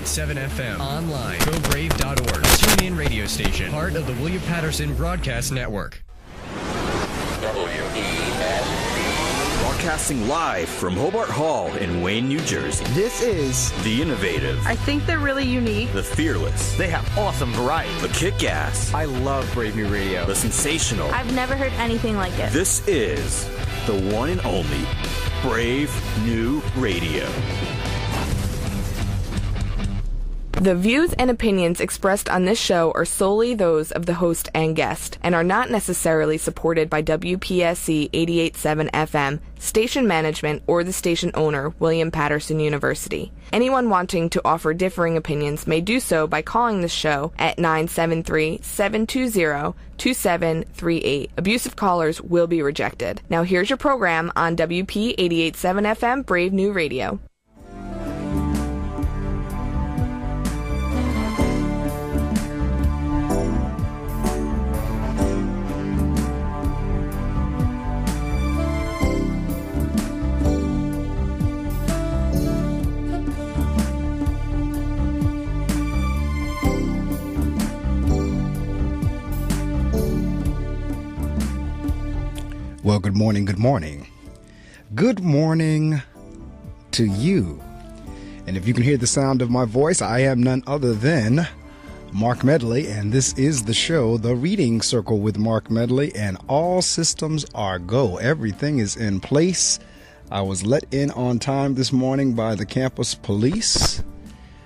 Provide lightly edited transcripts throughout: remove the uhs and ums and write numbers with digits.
88.7 FM. Online, gobrave.org. TuneIn radio station, part of the William Patterson Broadcast Network. Broadcasting live from Hobart Hall in Wayne, New Jersey. This is The Innovative. I think they're really unique. The Fearless. They have awesome variety. The Kick-Ass. I love Brave New Radio. The Sensational. I've never heard anything like it. This is the one and only Brave New Radio. The views and opinions expressed on this show are solely those of the host and guest, and are not necessarily supported by WPSC 88.7 FM, station management, or the station owner, William Patterson University. Anyone wanting to offer differing opinions may do so by calling the show at 973-720-2738. Abusive callers will be rejected. Now here's your program on WP 88.7 FM, Brave New Radio. Well, good morning, good morning. Good morning to you. And if you can hear the sound of my voice, I am none other than Marc Medley, and this is the show, The Reading Circle with Marc Medley, and all systems are go. Everything is in place. I was let in on time this morning by the campus police.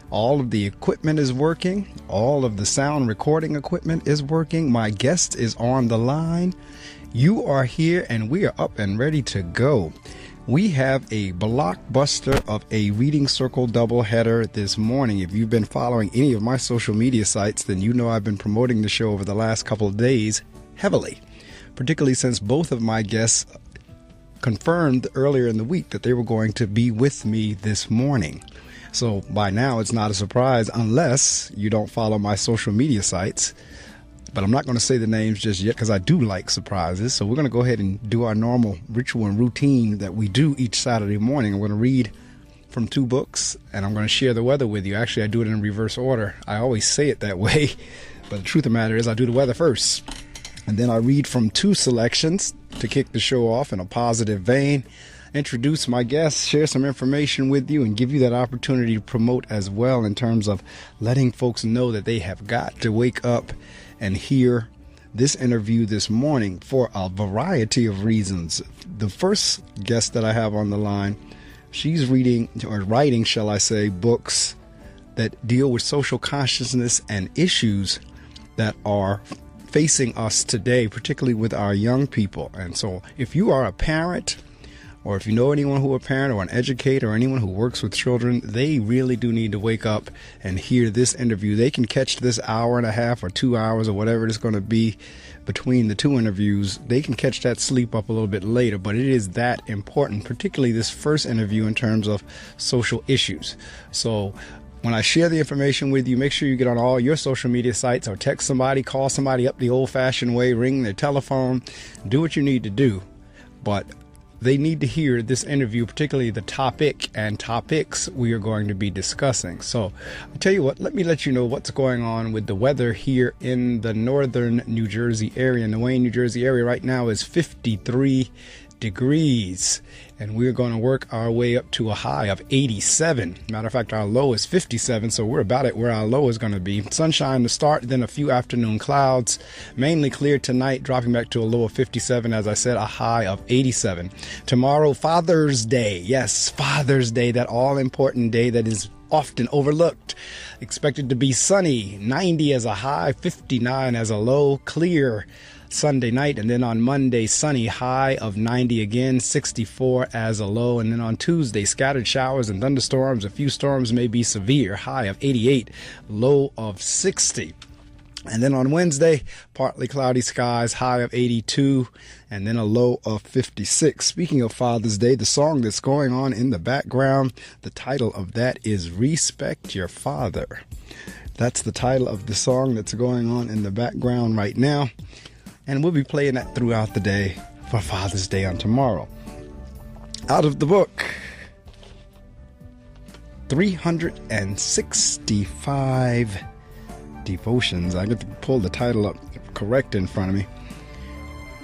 All of the equipment is working. All of the sound recording equipment is working. My guest is on the line. You are here, and we are up and ready to go. We have a blockbuster of a Reading Circle doubleheader this morning. If you've been following any of my social media sites, then you know I've been promoting the show over the last couple of days heavily, particularly since both of my guests confirmed earlier in the week that they were going to be with me this morning. So by now, it's not a surprise unless you don't follow my social media sites. But I'm not going to say the names just yet because I do like surprises. So we're going to go ahead and do our normal ritual and routine that we do each Saturday morning. I'm going to read from two books, and I'm going to share the weather with you. Actually, I do it in reverse order. I always say it that way. But the truth of the matter is I do the weather first. And then I read from two selections to kick the show off in a positive vein, introduce my guests, share some information with you, and give you that opportunity to promote as well in terms of letting folks know that they have got to wake up and hear this interview this morning for a variety of reasons. The first guest that I have on the line, she's reading, or writing, shall I say, books that deal with social consciousness and issues that are facing us today, particularly with our young people. And so if you are a parent, or if you know anyone who is a parent or an educator or anyone who works with children, they really do need to wake up and hear this interview. They can catch this hour and a half or 2 hours or whatever it's going to be between the two interviews. They can catch that sleep up a little bit later, but it is that important, particularly this first interview in terms of social issues. So when I share the information with you, make sure you get on all your social media sites or text somebody, call somebody up the old-fashioned way, ring their telephone, do what you need to do. But they need to hear this interview, particularly the topic and topics we are going to be discussing. So I'll tell you what, let me let you know what's going on with the weather here in the northern New Jersey area. In the Wayne, New Jersey area right now is 53 degrees, and we're going to work our way up to a high of 87. Matter of fact, our low is 57, so we're about at where our low is going to be. Sunshine to start, then a few afternoon clouds, mainly clear tonight, dropping back to a low of 57. As I said, a high of 87. Tomorrow, Father's Day. Yes, Father's Day, that all-important day that is often overlooked. Expected to be sunny, 90 as a high, 59 as a low, clear Sunday night, and then on Monday, sunny, high of 90 again, 64 as a low, and then on Tuesday, scattered showers and thunderstorms. A few storms may be severe, high of 88, low of 60. And then on Wednesday, partly cloudy skies, high of 82, and then a low of 56. Speaking of Father's Day, the song that's going on in the background, the title of that is Respect Your Father. That's the title of the song that's going on in the background right now. And we'll be playing that throughout the day for Father's Day on tomorrow. Out of the book, 365 devotions. I get to pull the title up correct in front of me.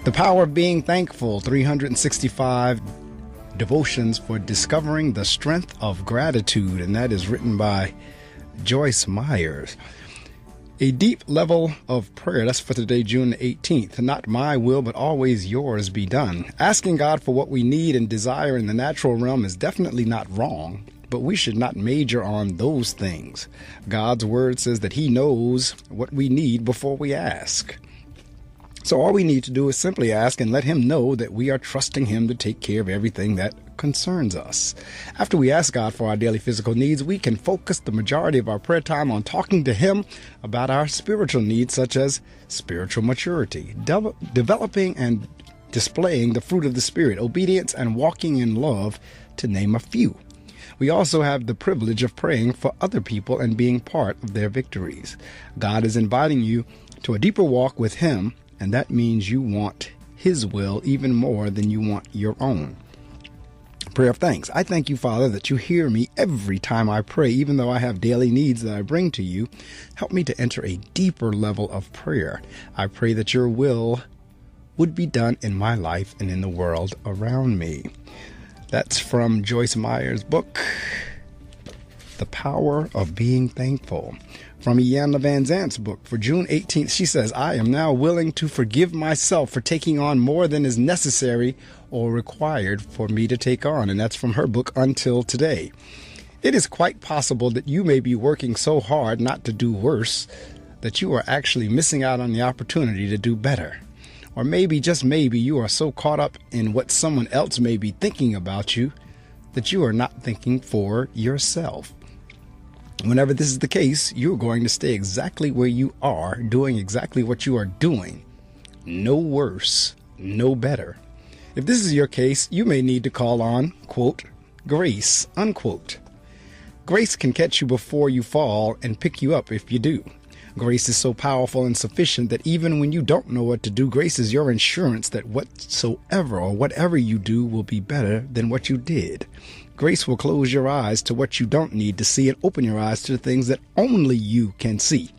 The Power of Being Thankful, 365 devotions for discovering the strength of gratitude. And that is written by Joyce Myers. A deep level of prayer. That's for today, June 18th. Not my will, but always yours be done. Asking God for what we need and desire in the natural realm is definitely not wrong, but we should not major on those things. God's word says that He knows what we need before we ask. So all we need to do is simply ask and let Him know that we are trusting Him to take care of everything that concerns us. After we ask God for our daily physical needs, we can focus the majority of our prayer time on talking to Him about our spiritual needs, such as spiritual maturity, developing and displaying the fruit of the Spirit, obedience, and walking in love, to name a few. We also have the privilege of praying for other people and being part of their victories. God is inviting you to a deeper walk with Him, and that means you want His will even more than you want your own. Prayer of thanks. I thank you, Father, that you hear me every time I pray, even though I have daily needs that I bring to you. Help me to enter a deeper level of prayer. I pray that your will would be done in my life and in the world around me. That's from Joyce Myers' book, The Power of Being Thankful. From Iyanla Vanzant's book for June 18th, she says, I am now willing to forgive myself for taking on more than is necessary or required for me to take on. And that's from her book, Until Today. It is quite possible that you may be working so hard not to do worse that you are actually missing out on the opportunity to do better. Or maybe, just maybe, you are so caught up in what someone else may be thinking about you that you are not thinking for yourself. Whenever this is the case, you're going to stay exactly where you are, doing exactly what you are doing. No worse, no better. If this is your case, you may need to call on, quote, grace, unquote. Grace can catch you before you fall and pick you up if you do. Grace is so powerful and sufficient that even when you don't know what to do, grace is your insurance that whatsoever or whatever you do will be better than what you did. Grace will close your eyes to what you don't need to see and open your eyes to the things that only you can see.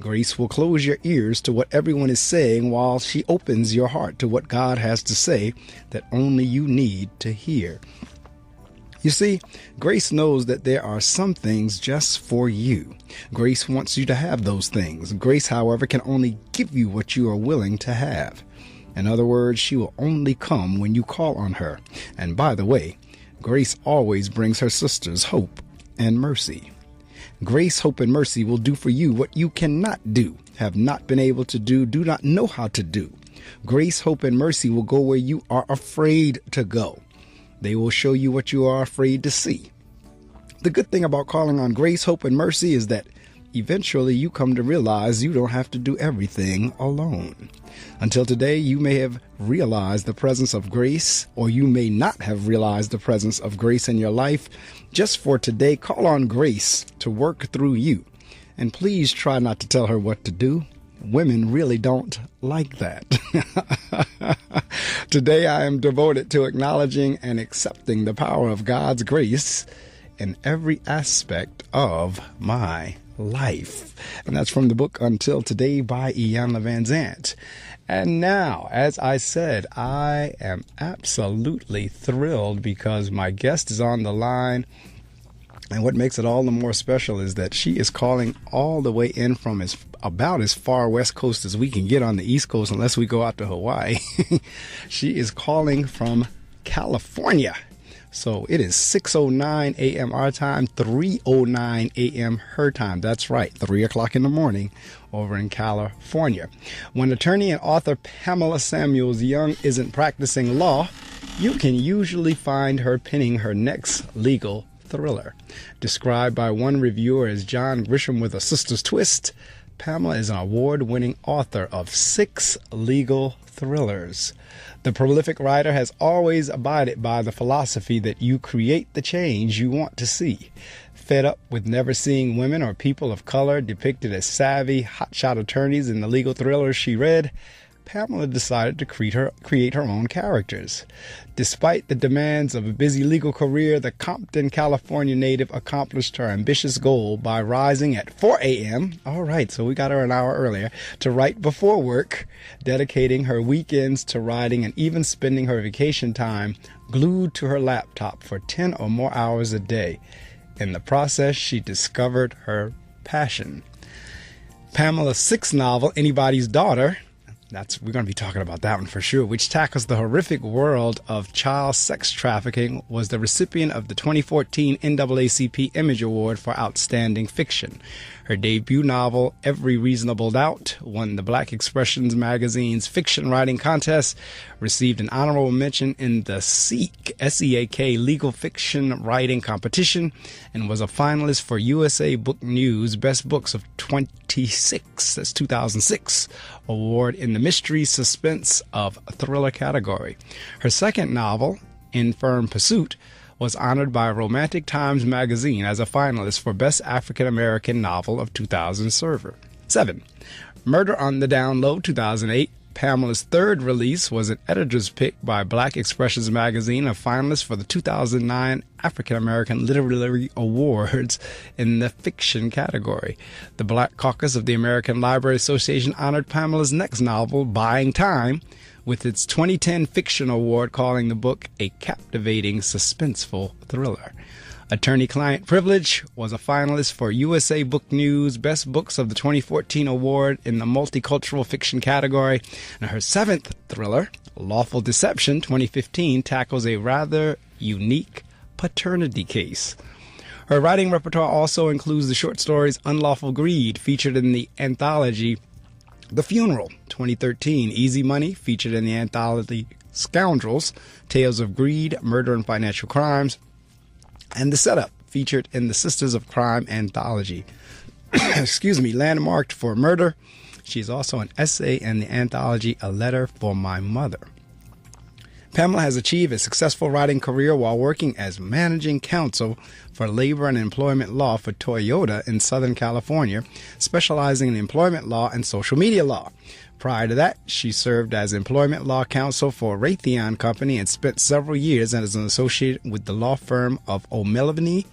Grace will close your ears to what everyone is saying while she opens your heart to what God has to say that only you need to hear. You see, grace knows that there are some things just for you. Grace wants you to have those things. Grace, however, can only give you what you are willing to have. In other words, she will only come when you call on her. And by the way, grace always brings her sisters hope and mercy. Grace, hope, and mercy will do for you what you cannot do, have not been able to do, do not know how to do. Grace, hope, and mercy will go where you are afraid to go. They will show you what you are afraid to see. The good thing about calling on grace, hope, and mercy is that eventually you come to realize you don't have to do everything alone. Until today, you may have realized the presence of grace, or you may not have realized the presence of grace in your life. Just for today, call on grace to work through you. And please try not to tell her what to do. Women really don't like that. Today, I am devoted to acknowledging and accepting the power of God's grace in every aspect of my life. And that's from the book Until Today by Iyanla Vanzant. And now, as I said, I am absolutely thrilled because my guest is on the line. And what makes it all the more special is that she is calling all the way in from about as far west coast as we can get on the East Coast, unless we go out to Hawaii. She is calling from California. So it is 6:09 a.m. our time, 3:09 a.m. her time. That's right, 3 o'clock in the morning over in California. When attorney and author Pamela Samuels Young isn't practicing law, you can usually find her penning her next legal thriller. Described by one reviewer as John Grisham with a sister's twist, Pamela is an award-winning author of 6 legal thrillers. The prolific writer has always abided by the philosophy that you create the change you want to see. Fed up with never seeing women or people of color depicted as savvy, hotshot attorneys in the legal thrillers she read, Pamela decided to create her own characters. Despite the demands of a busy legal career, the Compton, California native accomplished her ambitious goal by rising at 4 a.m. All right, so we got her an hour earlier to write before work, dedicating her weekends to writing and even spending her vacation time glued to her laptop for 10 or more hours a day. In the process, she discovered her passion. Pamela's sixth novel, Anybody's Daughter, we're going to be talking about that one for sure, which tackles the horrific world of child sex trafficking, was the recipient of the 2014 NAACP Image Award for Outstanding Fiction. Her debut novel, Every Reasonable Doubt, won the Black Expressions magazine's fiction writing contest, received an honorable mention in the SEAK, S-E-A-K, legal fiction writing competition, and was a finalist for USA Book News Best Books of 2006 award in the mystery, suspense of thriller category. Her second novel, In Firm Pursuit, was honored by Romantic Times magazine as a finalist for Best African American Novel of 2007. Murder on the Down Low, 2008. Pamela's third release was an editor's pick by Black Expressions magazine, a finalist for the 2009 African American Literary Awards in the fiction category. The Black Caucus of the American Library Association honored Pamela's next novel, Buying Time, with its 2010 Fiction Award, calling the book a captivating, suspenseful thriller. Attorney-Client Privilege was a finalist for USA Book News Best Books of the 2014 award in the multicultural fiction category. And her seventh thriller, Lawful Deception, 2015, tackles a rather unique paternity case. Her writing repertoire also includes the short stories Unlawful Greed, featured in the anthology The Funeral, 2013, Easy Money, featured in the anthology Scoundrels, Tales of Greed, Murder, and Financial Crimes, and The Setup, featured in the Sisters of Crime anthology. Landmarked for Murder. She is also an essay in the anthology A Letter for My Mother. Pamela has achieved a successful writing career while working as managing counsel for labor and employment law for Toyota in Southern California, specializing in employment law and social media law. Prior to that, she served as employment law counsel for Raytheon Company and spent several years as an associate with the law firm of O'Melveny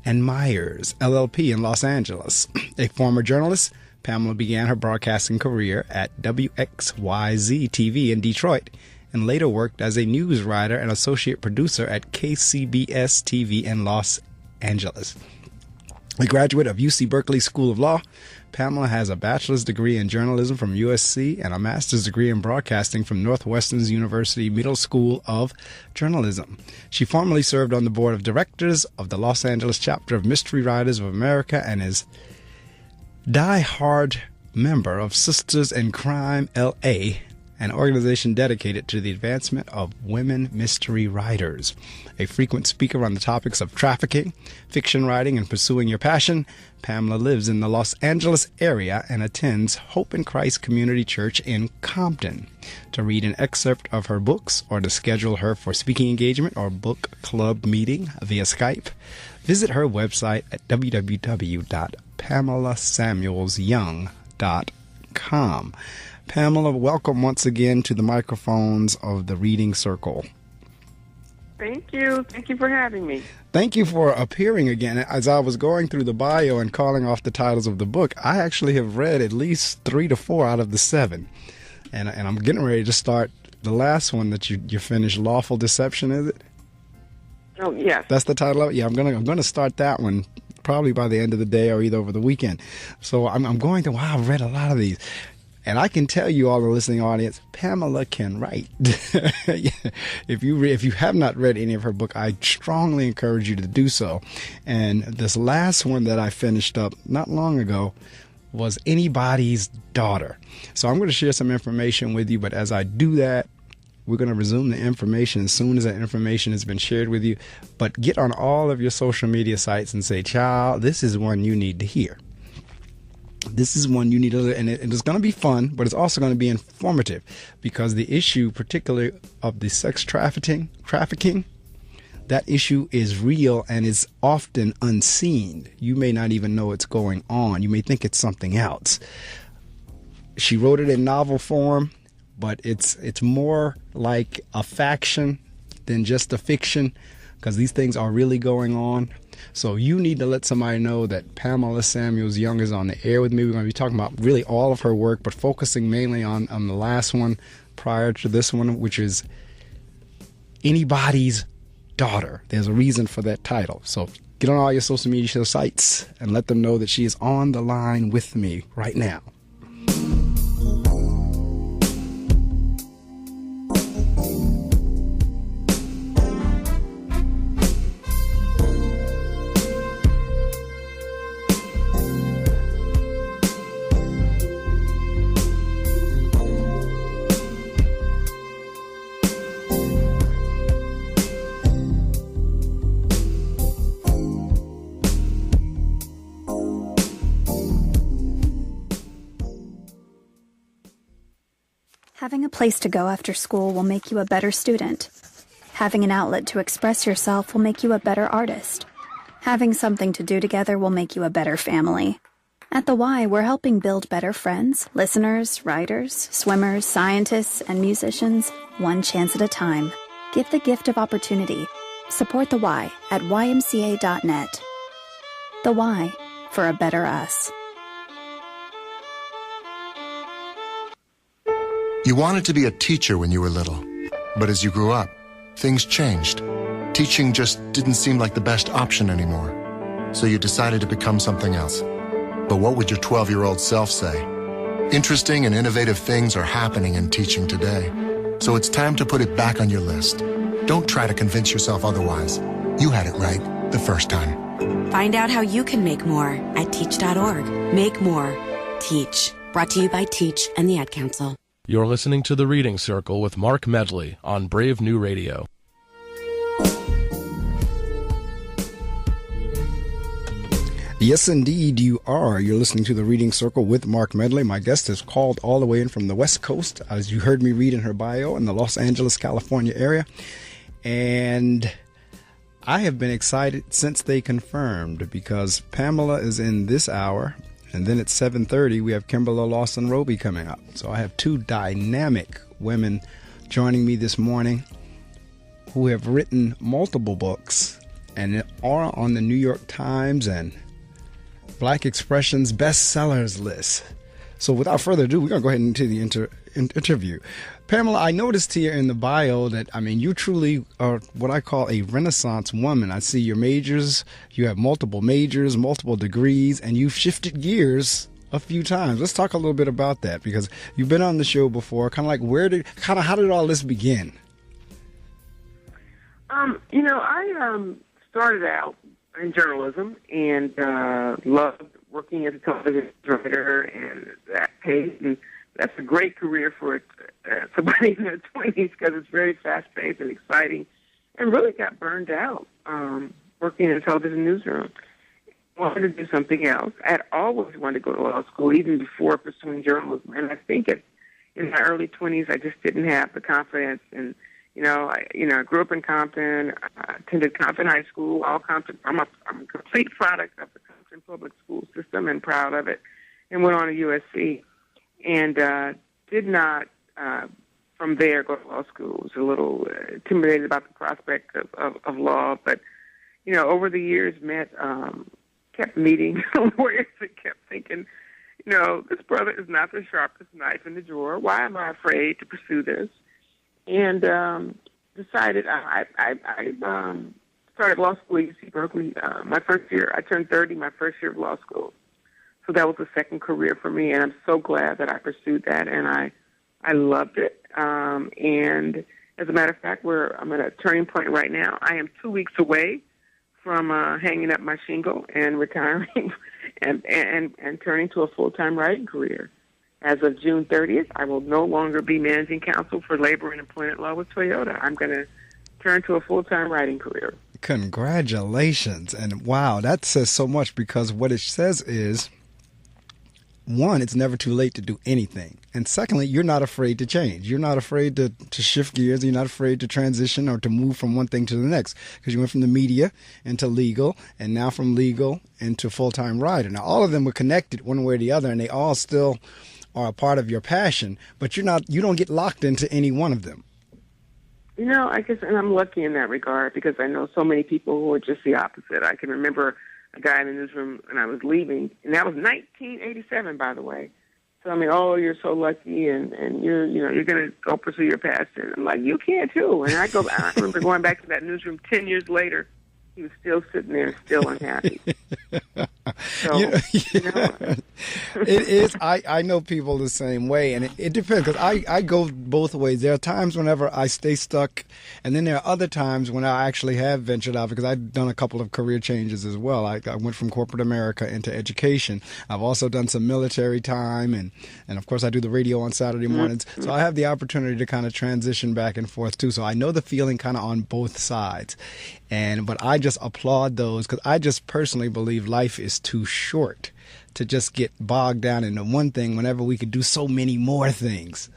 and Myers, LLP, in Los Angeles. A former journalist, Pamela began her broadcasting career at WXYZ TV in Detroit, and later worked as a news writer and associate producer at KCBS TV in Los Angeles. A graduate of UC Berkeley School of Law, Pamela has a bachelor's degree in journalism from USC and a master's degree in broadcasting from Northwestern University Middle School of Journalism. She formerly served on the board of directors of the Los Angeles chapter of Mystery Writers of America and is die-hard member of Sisters in Crime LA, an organization dedicated to the advancement of women mystery writers. A frequent speaker on the topics of trafficking, fiction writing, and pursuing your passion, Pamela lives in the Los Angeles area and attends Hope in Christ Community Church in Compton. To read an excerpt of her books or to schedule her for speaking engagement or book club meeting via Skype, visit her website at www.PamelaSamuelsYoung.com. Pamela, welcome once again to the microphones of the Reading Circle. Thank you. Thank you for having me. Thank you for appearing again. As I was going through the bio and calling off the titles of the book, I actually have read at least 3 to 4 out of the 7. And I'm getting ready to start the last one that you finished, Lawful Deception, is it? Oh, yes. That's the title of it? Yeah, I'm gonna start that one probably by the end of the day or either over the weekend. So I'm going to, wow, I've read a lot of these. And I can tell you all, the listening audience, Pamela can write. If you have not read any of her book, I strongly encourage you to do so. And this last one that I finished up not long ago was Anybody's Daughter. So I'm going to share some information with you, but as I do that, we're going to resume the information as soon as that information has been shared with you. But get on all of your social media sites and say, child, this is one you need to hear. This is one you need to, and it's going to be fun, but it's also going to be informative, because the issue, particularly of the sex trafficking, that issue is real and is often unseen. You may not even know it's going on. You may think it's something else. She wrote it in novel form, but it's more like a faction than just a fiction, because these things are really going on. So you need to let somebody know that Pamela Samuels Young is on the air with me. We're going to be talking about really all of her work, but focusing mainly on the last one prior to this one, which is Anybody's Daughter. There's a reason for that title. So get on all your social media sites and let them know that she is on the line with me right now. Having a place to go after school will make you a better student. Having an outlet to express yourself will make you a better artist. Having something to do together will make you a better family. At the Y, we're helping build better friends, listeners, writers, swimmers, scientists, and musicians, one chance at a time. Give the gift of opportunity. Support the Y at ymca.net. The Y, for a better us. You wanted to be a teacher when you were little, but as you grew up, things changed. Teaching just didn't seem like the best option anymore, so you decided to become something else. But what would your 12-year-old self say? Interesting and innovative things are happening in teaching today, so it's time to put it back on your list. Don't try to convince yourself otherwise. You had it right the first time. Find out how you can make more at teach.org. Make more. Teach. Brought to you by Teach and the Ad Council. You're listening to The Reading Circle with Marc Medley on Brave New Radio. Yes, indeed, you are. You're listening to The Reading Circle with Marc Medley. My guest is called all the way in from the West Coast, as you heard me read in her bio, in the Los Angeles, California area. And I have been excited since they confirmed, because Pamela is in this hour. And then at 7:30, we have Kimberly Lawson Roby coming up. So I have two dynamic women joining me this morning who have written multiple books and are on the New York Times and Black Expression's bestsellers list. So without further ado, we're going to go ahead into the interview. Pamela, I noticed here in the bio that, you truly are what I call a Renaissance woman. I see your majors, you have multiple majors, multiple degrees, and you've shifted gears a few times. Let's talk a little bit about that, because you've been on the show before. How did all this begin? I started out in journalism and loved working as a television writer, and that paid, and that's a great career for somebody in their 20s, because it's very fast-paced and exciting, and really got burned out working in a television newsroom. Wanted to do something else. I had always wanted to go to law school, even before pursuing journalism, and I think in my early 20s, I just didn't have the confidence. And I grew up in Compton, attended Compton High School, all Compton. I'm a complete product of the Compton public school system, and proud of it, and went on to USC. And did not, from there, go to law school. Was a little intimidated about the prospect of law. But, over the years, kept meeting lawyers and kept thinking, this brother is not the sharpest knife in the drawer. Why am I afraid to pursue this? And decided I started law school at UC Berkeley my first year. I turned 30 my first year of law school. So that was a second career for me, and I'm so glad that I pursued that, and I loved it. And as a matter of fact, I'm at a turning point right now. I am 2 weeks away from hanging up my shingle and retiring and turning to a full-time writing career. As of June 30th, I will no longer be managing counsel for labor and employment law with Toyota. I'm going to turn to a full-time writing career. Congratulations. And wow, that says so much, because what it says is, one, it's never too late to do anything. And secondly, you're not afraid to change. You're not afraid to shift gears. You're not afraid to transition or to move from one thing to the next, because you went from the media into legal, and now from legal into full-time writer. Now, all of them were connected one way or the other, and they all still are a part of your passion, but you don't get locked into any one of them. You know, I guess, and I'm lucky in that regard because I know so many people who are just the opposite. I can remember a guy in the newsroom when I was leaving, and that was 1987, by the way. Tell me, oh, you're so lucky, and you're going to go pursue your passion. I'm like, you can too. And I remember going back to that newsroom 10 years later. He was still sitting there, still unhappy. So, it is. I know people the same way, and it depends because I go both ways. There are times whenever I stay stuck, and then there are other times when I actually have ventured out because I've done a couple of career changes as well. I went from corporate America into education. I've also done some military time, and of course I do the radio on Saturday mornings. So I have the opportunity to kind of transition back and forth too. So I know the feeling kind of on both sides. But I just applaud those because I just personally believe life is too short to just get bogged down into one thing whenever we could do so many more things.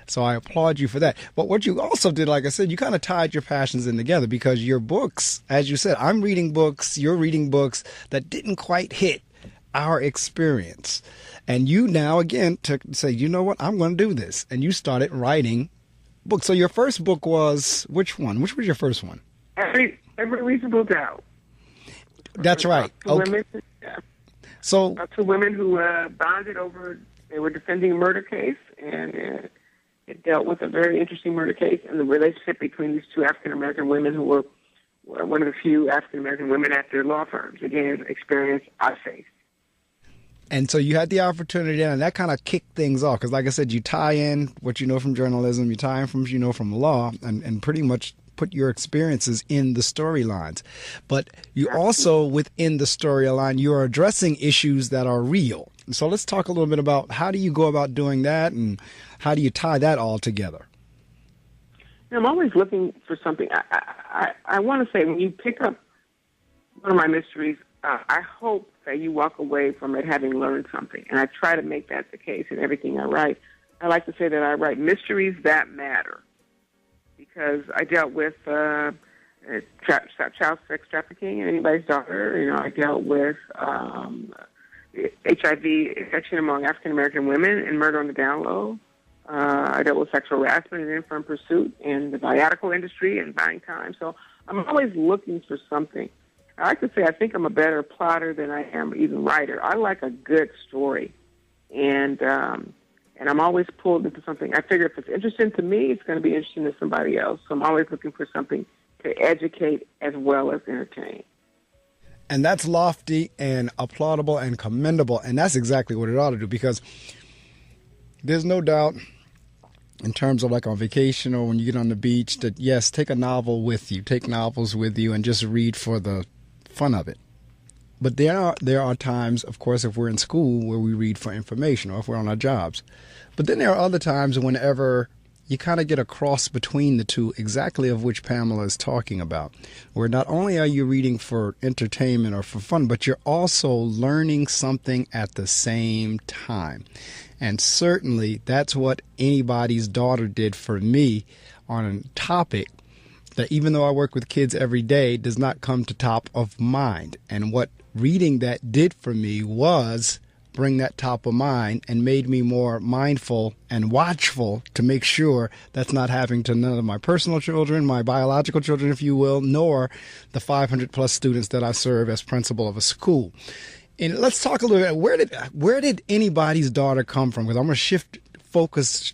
So I applaud you for that. But what you also did, like I said, you kind of tied your passions in together because your books, as you said, I'm reading books, you're reading books that didn't quite hit our experience. And you now, again, to say, you know what, I'm going to do this. And you started writing books. So your first book was, which one? Which was your first one? Every Reasonable Doubt. That's right. Women, yeah. So two women who bonded over, they were defending a murder case, and it dealt with a very interesting murder case and the relationship between these two African-American women who were one of the few African-American women at their law firms. Again, experience I faced. And so you had the opportunity, and that kind of kicked things off. Because like I said, you tie in what you know from journalism, you tie in from what you know from law, and pretty much put your experiences in the storylines. But you also, within the storyline, you're addressing issues that are real. So let's talk a little bit about how do you go about doing that and how do you tie that all together? I'm always looking for something. I want to say when you pick up one of my mysteries, I hope that you walk away from it having learned something. And I try to make that the case in everything I write. I like to say that I write mysteries that matter. Because I dealt with child sex trafficking and anybody's daughter. You know, I dealt with HIV infection among African American women and murder on the down low. I dealt with sexual harassment and infirm pursuit in the viatical industry and buying time. So I'm always looking for something. I like to say I think I'm a better plotter than I am even writer. I like a good story, and I'm always pulled into something. I figure if it's interesting to me, it's going to be interesting to somebody else. So I'm always looking for something to educate as well as entertain. And that's lofty and applaudable and commendable. And that's exactly what it ought to do, because there's no doubt in terms of like on vacation or when you get on the beach that, yes, take a novel with you, take novels with you and just read for the fun of it. But there are times, of course, if we're in school where we read for information or if we're on our jobs. But then there are other times whenever you kind of get a cross between the two, exactly of which Pamela is talking about, where not only are you reading for entertainment or for fun, but you're also learning something at the same time. And certainly that's what Anybody's Daughter did for me on a topic that, even though I work with kids every day, does not come to top of mind. And what reading that did for me was bring that top of mind and made me more mindful and watchful to make sure that's not happening to none of my personal children, my biological children, if you will, nor the 500 plus students that I serve as principal of a school. And let's talk a little bit, where did Anybody's Daughter come from? Because I'm going to shift focus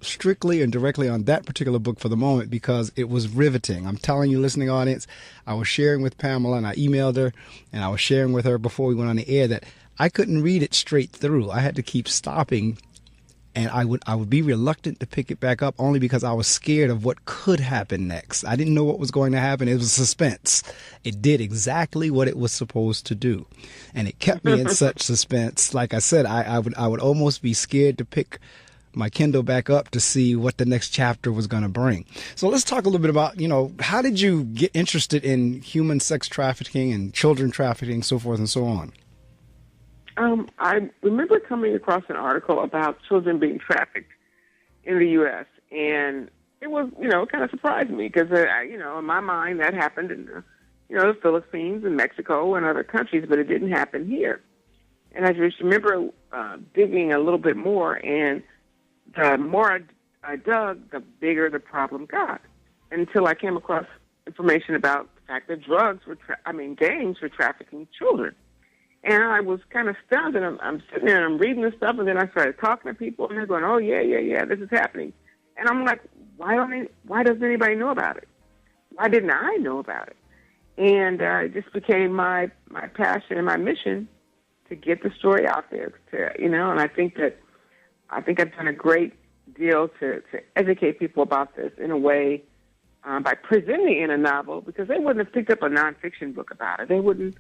strictly and directly on that particular book for the moment, because it was riveting. I'm telling you, listening audience, I was sharing with Pamela, and I emailed her, and I was sharing with her before we went on the air that I couldn't read it straight through. I had to keep stopping, and I would be reluctant to pick it back up only because I was scared of what could happen next. I didn't know what was going to happen. It was suspense. It did exactly what it was supposed to do, and it kept me in such suspense. Like I said, I would almost be scared to pick my Kindle back up to see what the next chapter was going to bring. So let's talk a little bit about, how did you get interested in human sex trafficking and children trafficking, so forth and so on? I remember coming across an article about children being trafficked in the U.S., and it was, kind of surprised me because, in my mind that happened in, the Philippines and Mexico and other countries, but it didn't happen here. And I just remember digging a little bit more, and the more I dug, the bigger the problem got, until I came across information about the fact that gangs were trafficking children. And I was kind of stunned, and I'm sitting there and I'm reading this stuff, and then I started talking to people, and they're going, "Oh yeah, this is happening." And I'm like, why doesn't anybody know about it? Why didn't I know about it? And it just became my passion and my mission to get the story out there. And I think I've done a great deal to educate people about this in a way by presenting it in a novel, because they wouldn't have picked up a nonfiction book about it. They wouldn't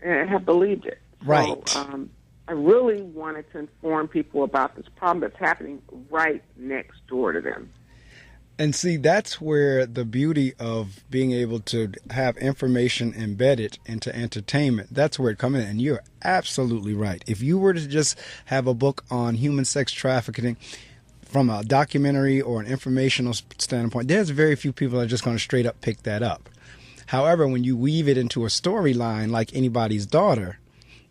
have believed it. Right. So, I really wanted to inform people about this problem that's happening right next door to them. And see, that's where the beauty of being able to have information embedded into entertainment, that's where it comes in. And you're absolutely right. If you were to just have a book on human sex trafficking from a documentary or an informational standpoint, there's very few people that are just going to straight up pick that up. However, when you weave it into a storyline like Anybody's Daughter,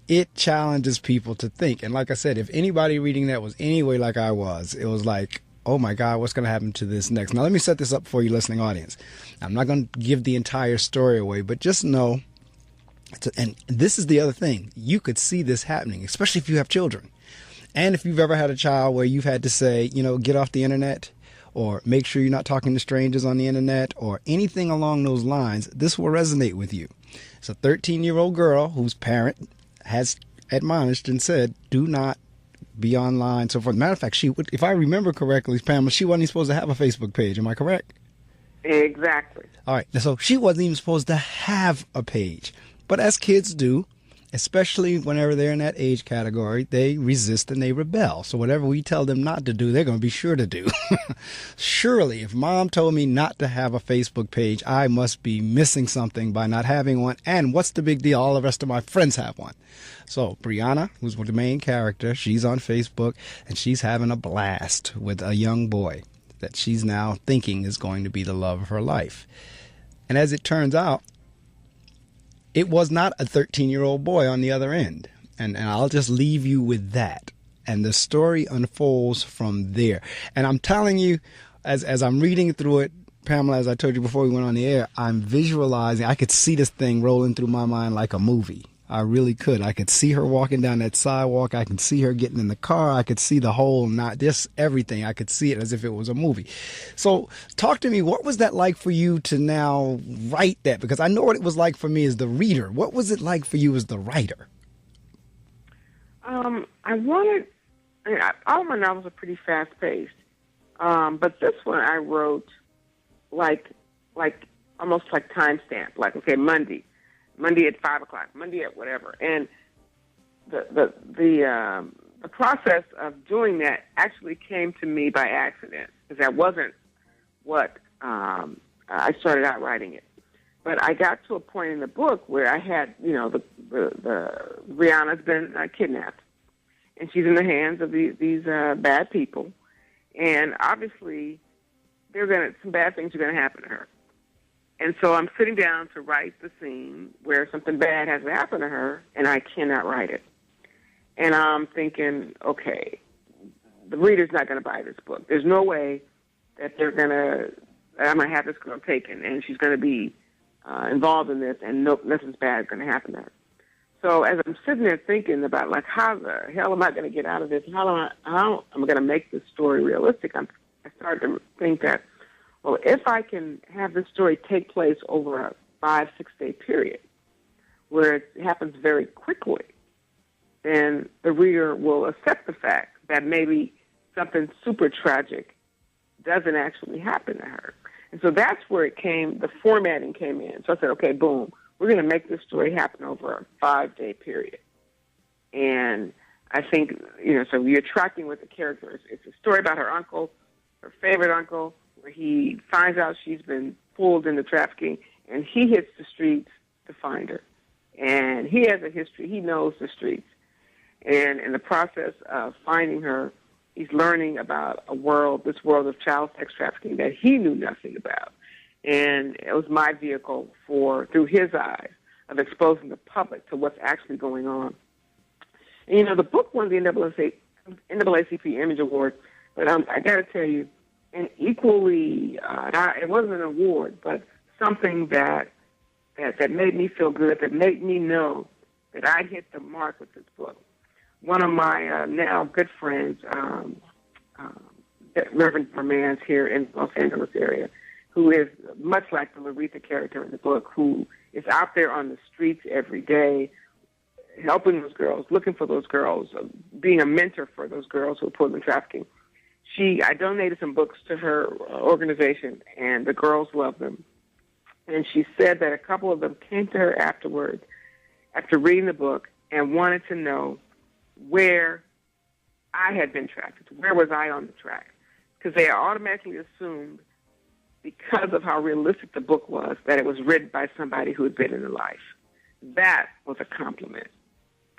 it challenges people to think. And like I said, if anybody reading that was anyway like I was, it was like, oh my God, what's going to happen to this next? Now, let me set this up for you, listening audience. I'm not going to give the entire story away, but just know, and this is the other thing, you could see this happening, especially if you have children. And if you've ever had a child where you've had to say, get off the internet, or make sure you're not talking to strangers on the internet, or anything along those lines, this will resonate with you. It's a 13-year-old girl whose parent has admonished and said, do not be online, so forth. Matter of fact, if I remember correctly, Pamela, she wasn't even supposed to have a Facebook page. Am I correct? Exactly. All right. So she wasn't even supposed to have a page. But as kids do, especially whenever they're in that age category, they resist and they rebel. So whatever we tell them not to do, they're going to be sure to do. Surely, if mom told me not to have a Facebook page, I must be missing something by not having one. And what's the big deal? All the rest of my friends have one. So Brianna, who's the main character, she's on Facebook, and she's having a blast with a young boy that she's now thinking is going to be the love of her life. And as it turns out, it was not a 13-year-old boy on the other end. And I'll just leave you with that. And the story unfolds from there. And I'm telling you, as I'm reading through it, Pamela, as I told you before we went on the air, I'm visualizing, I could see this thing rolling through my mind like a movie. I really could. I could see her walking down that sidewalk. I could see her getting in the car. I could see the whole, not just everything. I could see it as if it was a movie. So talk to me. What was that like for you to now write that? Because I know what it was like for me as the reader. What was it like for you as the writer? All my novels are pretty fast-paced. But this one I wrote like almost like timestamp. Like, okay, Monday at 5 o'clock, Monday at whatever. And the process of doing that actually came to me by accident, because that wasn't what I started out writing it. But I got to a point in the book where I had, the Rihanna's been kidnapped, and she's in the hands of these bad people, and obviously some bad things are gonna happen to her. And so I'm sitting down to write the scene where something bad has happened to her, and I cannot write it. And I'm thinking, okay, the reader's not going to buy this book. There's no way that I'm going to have this girl taken, and she's going to be involved in this, and nothing's bad is going to happen to her. So as I'm sitting there thinking about, like, how the hell am I going to get out of this? How am I going to make this story realistic? I started to think that, well, if I can have this story take place over a 5-6 day period where it happens very quickly, then the reader will accept the fact that maybe something super tragic doesn't actually happen to her. And so that's where the formatting came in. So I said, okay, boom, we're going to make this story happen over a 5-day period. And I think, so you're tracking with the characters. It's a story about her uncle, her favorite uncle, where he finds out she's been pulled into trafficking, and he hits the streets to find her. And he has a history. He knows the streets. And in the process of finding her, he's learning about this world of child sex trafficking that he knew nothing about. And it was my vehicle through his eyes, of exposing the public to what's actually going on. And, the book won the NAACP Image Award, but I got to tell you, and equally, it wasn't an award, but something that made me feel good, that made me know that I hit the mark with this book. One of my now good friends, Reverend Romance here in the Los Angeles area, who is much like the Laretha character in the book, who is out there on the streets every day, helping those girls, looking for those girls, being a mentor for those girls who are pulled in trafficking. I donated some books to her organization, and the girls loved them. And she said that a couple of them came to her afterwards, after reading the book, and wanted to know where I had been trafficked. Where was I on the track? Because they automatically assumed, because of how realistic the book was, that it was written by somebody who had been in their life. That was a compliment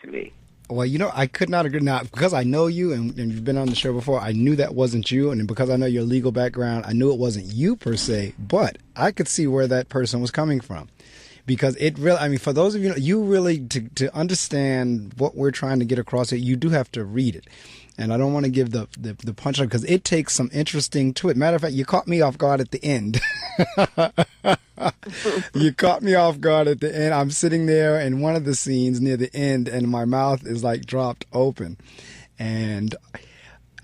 to me. Well, I could not agree. Now, because I know you and you've been on the show before, I knew that wasn't you. And because I know your legal background, I knew it wasn't you per se. But I could see where that person was coming from. Because it really, for those of you really, to understand what we're trying to get across here, you do have to read it. And I don't want to give the punchline because it takes some interesting to it. Matter of fact, you caught me off guard at the end. You caught me off guard at the end. I'm sitting there in one of the scenes near the end, and my mouth is like dropped open. And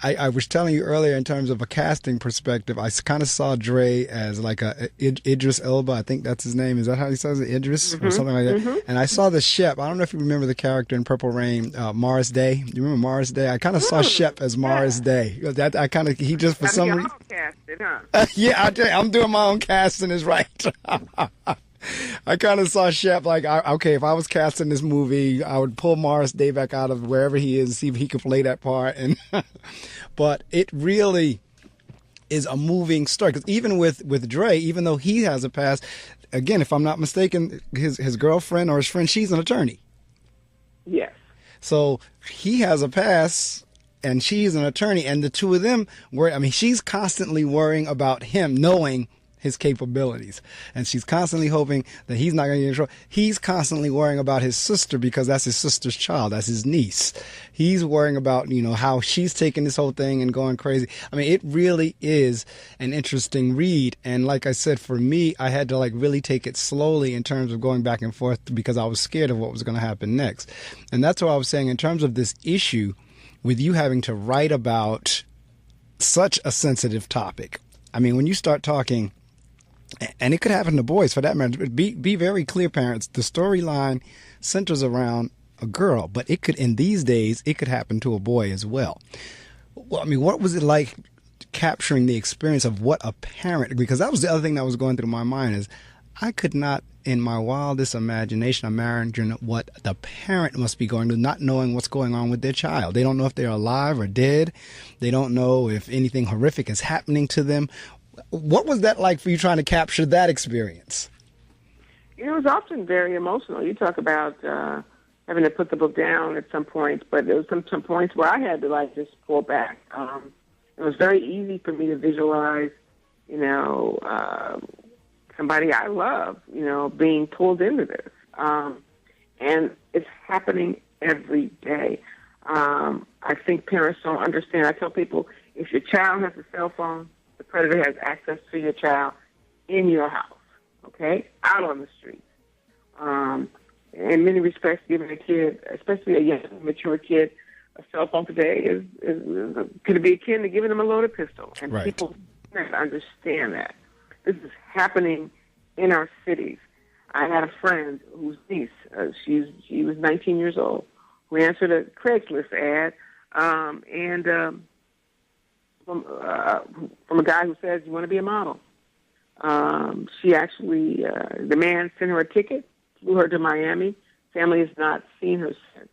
I was telling you earlier, in terms of a casting perspective, I kind of saw Dre as like a Idris Elba. I think that's his name. Is that how he says it? Idris or something like that. Mm-hmm. And I saw the Shep. I don't know if you remember the character in Purple Rain, Morris Day. Do you remember Morris Day? I kind of saw Shep as Morris Day. He just for some reason. Casted, huh? Yeah, I'm doing my own casting. Is right. I kind of saw Shep like, okay, if I was casting this movie, I would pull Morris Day back out of wherever he is, see if he could play that part. And but it really is a moving story, because even with Dre, even though he has a past, again, if I'm not mistaken, his girlfriend or his friend, she's an attorney. Yes. So he has a past, and she's an attorney, and the two of them she's constantly worrying about him knowing his capabilities, and she's constantly hoping that he's not going to get in trouble. He's constantly worrying about his sister, because that's his sister's child, that's his niece. He's worrying about how she's taking this whole thing and going crazy. It really is an interesting read, and like I said, for me, I had to really take it slowly in terms of going back and forth, because I was scared of what was going to happen next. And that's what I was saying in terms of this issue with you having to write about such a sensitive topic. When you start talking, and it could happen to boys for that matter. Be very clear, parents. The storyline centers around a girl, but it could, in these days, it could happen to a boy as well. Well, what was it like capturing the experience of what a parent, because that was the other thing that was going through my mind, is I could not, in my wildest imagination, imagine what the parent must be going through, not knowing what's going on with their child. They don't know if they're alive or dead. They don't know if anything horrific is happening to them. What was that like for you, trying to capture that experience? It was often very emotional. You talk about having to put the book down at some points, but there was some points where I had to just pull back. It was very easy for me to visualize, somebody I love, being pulled into this. And it's happening every day. I think parents don't understand. I tell people, if your child has a cell phone, the predator has access to your child in your house, okay, out on the streets. In many respects, giving a kid, especially a young, mature kid, a cell phone today could be akin to giving them a loaded pistol. And right. People don't understand that. This is happening in our cities. I had a friend whose niece, she was 19 years old, who answered a Craigslist ad, from a guy who says, "You want to be a model?" She actually, the man sent her a ticket, flew her to Miami. Family has not seen her since.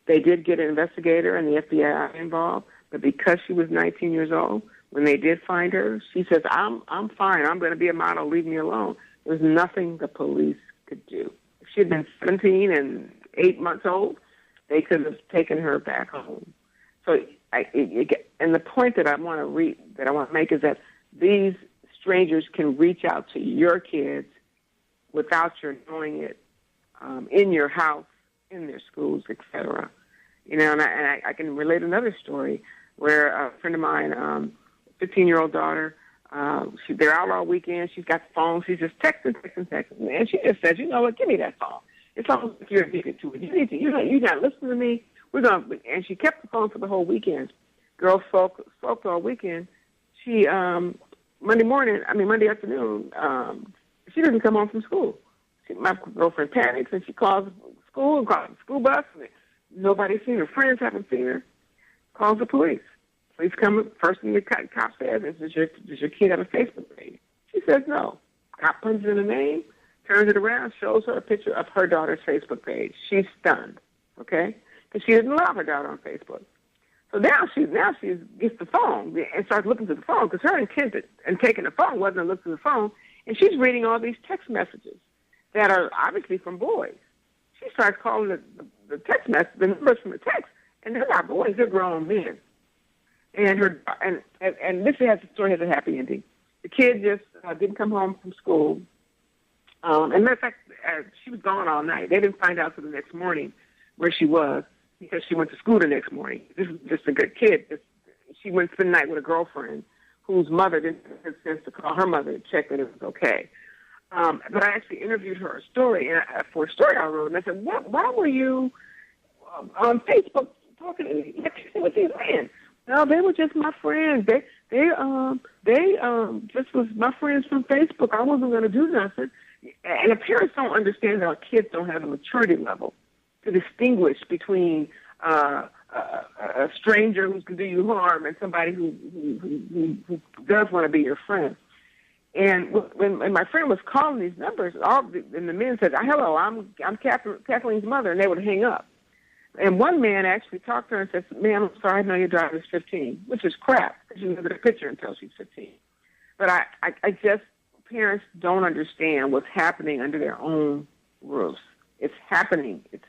They did get an investigator and the FBI involved, but because she was 19 years old, when they did find her, she says, I'm fine. I'm going to be a model. Leave me alone. There was nothing the police could do. If she had been 17 and 8 months old, they could have taken her back home. So, and the point that I want to make is that these strangers can reach out to your kids without your knowing it, in your house, in their schools, etc. You know, and I can relate another story where a friend of mine, 15-year-old daughter, they're out all weekend. She's got the phone. She's just texting. And she just says, you know what, give me that phone. It's almost like you're addicted to it. You're not listening to me. And she kept the phone for the whole weekend. Girls spoke all weekend. She, Monday afternoon, she doesn't come home from school. My girlfriend panics and she calls school and calls the school bus. And nobody's seen her. Friends haven't seen her. Calls the police. Police come. First thing the cop says is, does your kid have a Facebook page? She says no. Cop punches in the name, turns it around, shows her a picture of her daughter's Facebook page. She's stunned, okay? Because she didn't allow her daughter on Facebook. So now she gets the phone and starts looking through the phone because her intent in taking the phone wasn't to look through the phone, and she's reading all these text messages that are obviously from boys. She starts calling the text message, the numbers from the text, and they're not boys, they're grown men. And this story has a happy ending. The kid just didn't come home from school. And matter of fact, she was gone all night. They didn't find out until the next morning where she was because she went to school the next morning. This is just a good kid. She went to spend the night with a girlfriend whose mother didn't have sense to call her mother to check that it was okay. But I actually interviewed her for a story I wrote, and I said, why were you on Facebook talking to me? What these men? No, they were just my friends. They just was my friends from Facebook. I wasn't going to do nothing. And the parents don't understand that our kids don't have a maturity level to distinguish between a stranger who's going to do you harm and somebody who does want to be your friend. And when my friend was calling these numbers, and the men said, "Hello, I'm Kathleen's mother," and they would hang up. And one man actually talked to her and said, "Ma'am, I'm sorry, I know your daughter's 15," which is crap because you look at a picture until she's 15. But parents don't understand what's happening under their own roofs. It's happening. And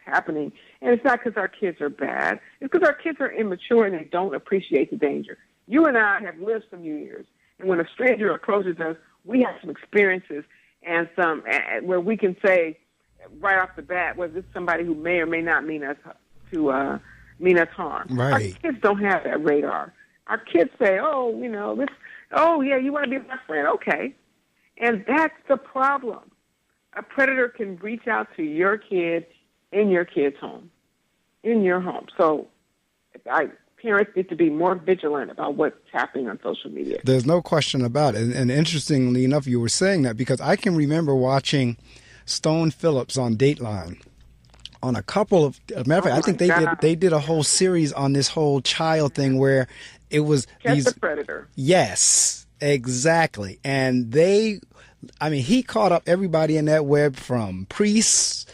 it's not because our kids are bad. It's because our kids are immature and they don't appreciate the danger. You and I have lived some years, and when a stranger approaches us, we have some experiences and some where we can say right off the bat whether this is somebody who may or may not mean us harm. Right. Our kids don't have that radar. Our kids say, "Oh, you want to be my friend? Okay." And that's the problem. A predator can reach out to your kid in your kid's home, in your home. So parents need to be more vigilant about what's happening on social media. There's no question about it. And interestingly enough, you were saying that because I can remember watching Stone Phillips on Dateline on a couple of, matter of fact, I think they did a whole series on this whole child thing where it was Catch the Predator. Yes, exactly. And he caught up everybody in that web from priests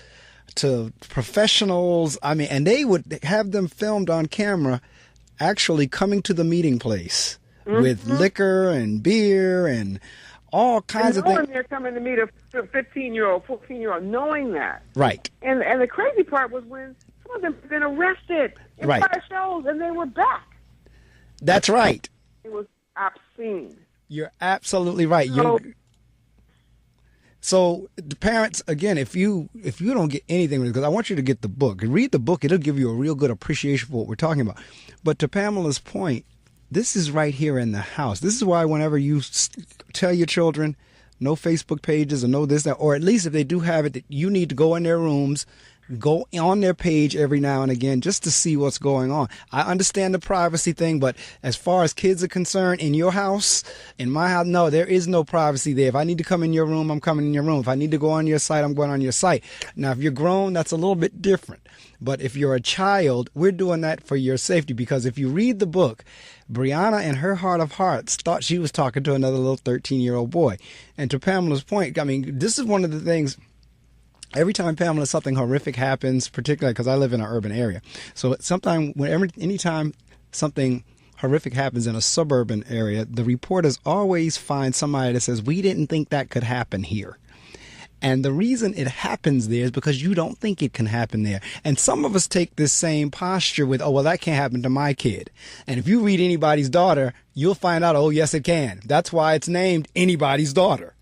to professionals. And they would have them filmed on camera actually coming to the meeting place with liquor and beer and all kinds of things. They're coming to meet a 15-year-old, 14-year-old, knowing that. Right. And the crazy part was when some of them had been arrested in 5 shows and they were back. That's right. It was obscene. You're absolutely right. So the parents, again, if you don't get anything, because I want you to get the book. Read the book. It'll give you a real good appreciation for what we're talking about. But to Pamela's point, this is right here in the house. This is why whenever you tell your children no Facebook pages or no this, that, or at least if they do have it, that you need to go in their rooms, go on their page every now and again just to see what's going on. I understand the privacy thing, but as far as kids are concerned, in your house, in my house, no, there is no privacy there. If I need to come in your room, I'm coming in your room. If I need to go on your site, I'm going on your site. Now, if you're grown, that's a little bit different. But if you're a child, we're doing that for your safety, because if you read the book, Brianna in her heart of hearts thought she was talking to another little 13-year-old boy. And to Pamela's point, this is one of the things. Every time, Pamela, something horrific happens, particularly because I live in an urban area. So anytime something horrific happens in a suburban area, the reporters always find somebody that says, "We didn't think that could happen here." And the reason it happens there is because you don't think it can happen there. And some of us take this same posture with, "Oh, well, that can't happen to my kid." And if you read Anybody's Daughter, you'll find out, oh, yes, it can. That's why it's named Anybody's Daughter.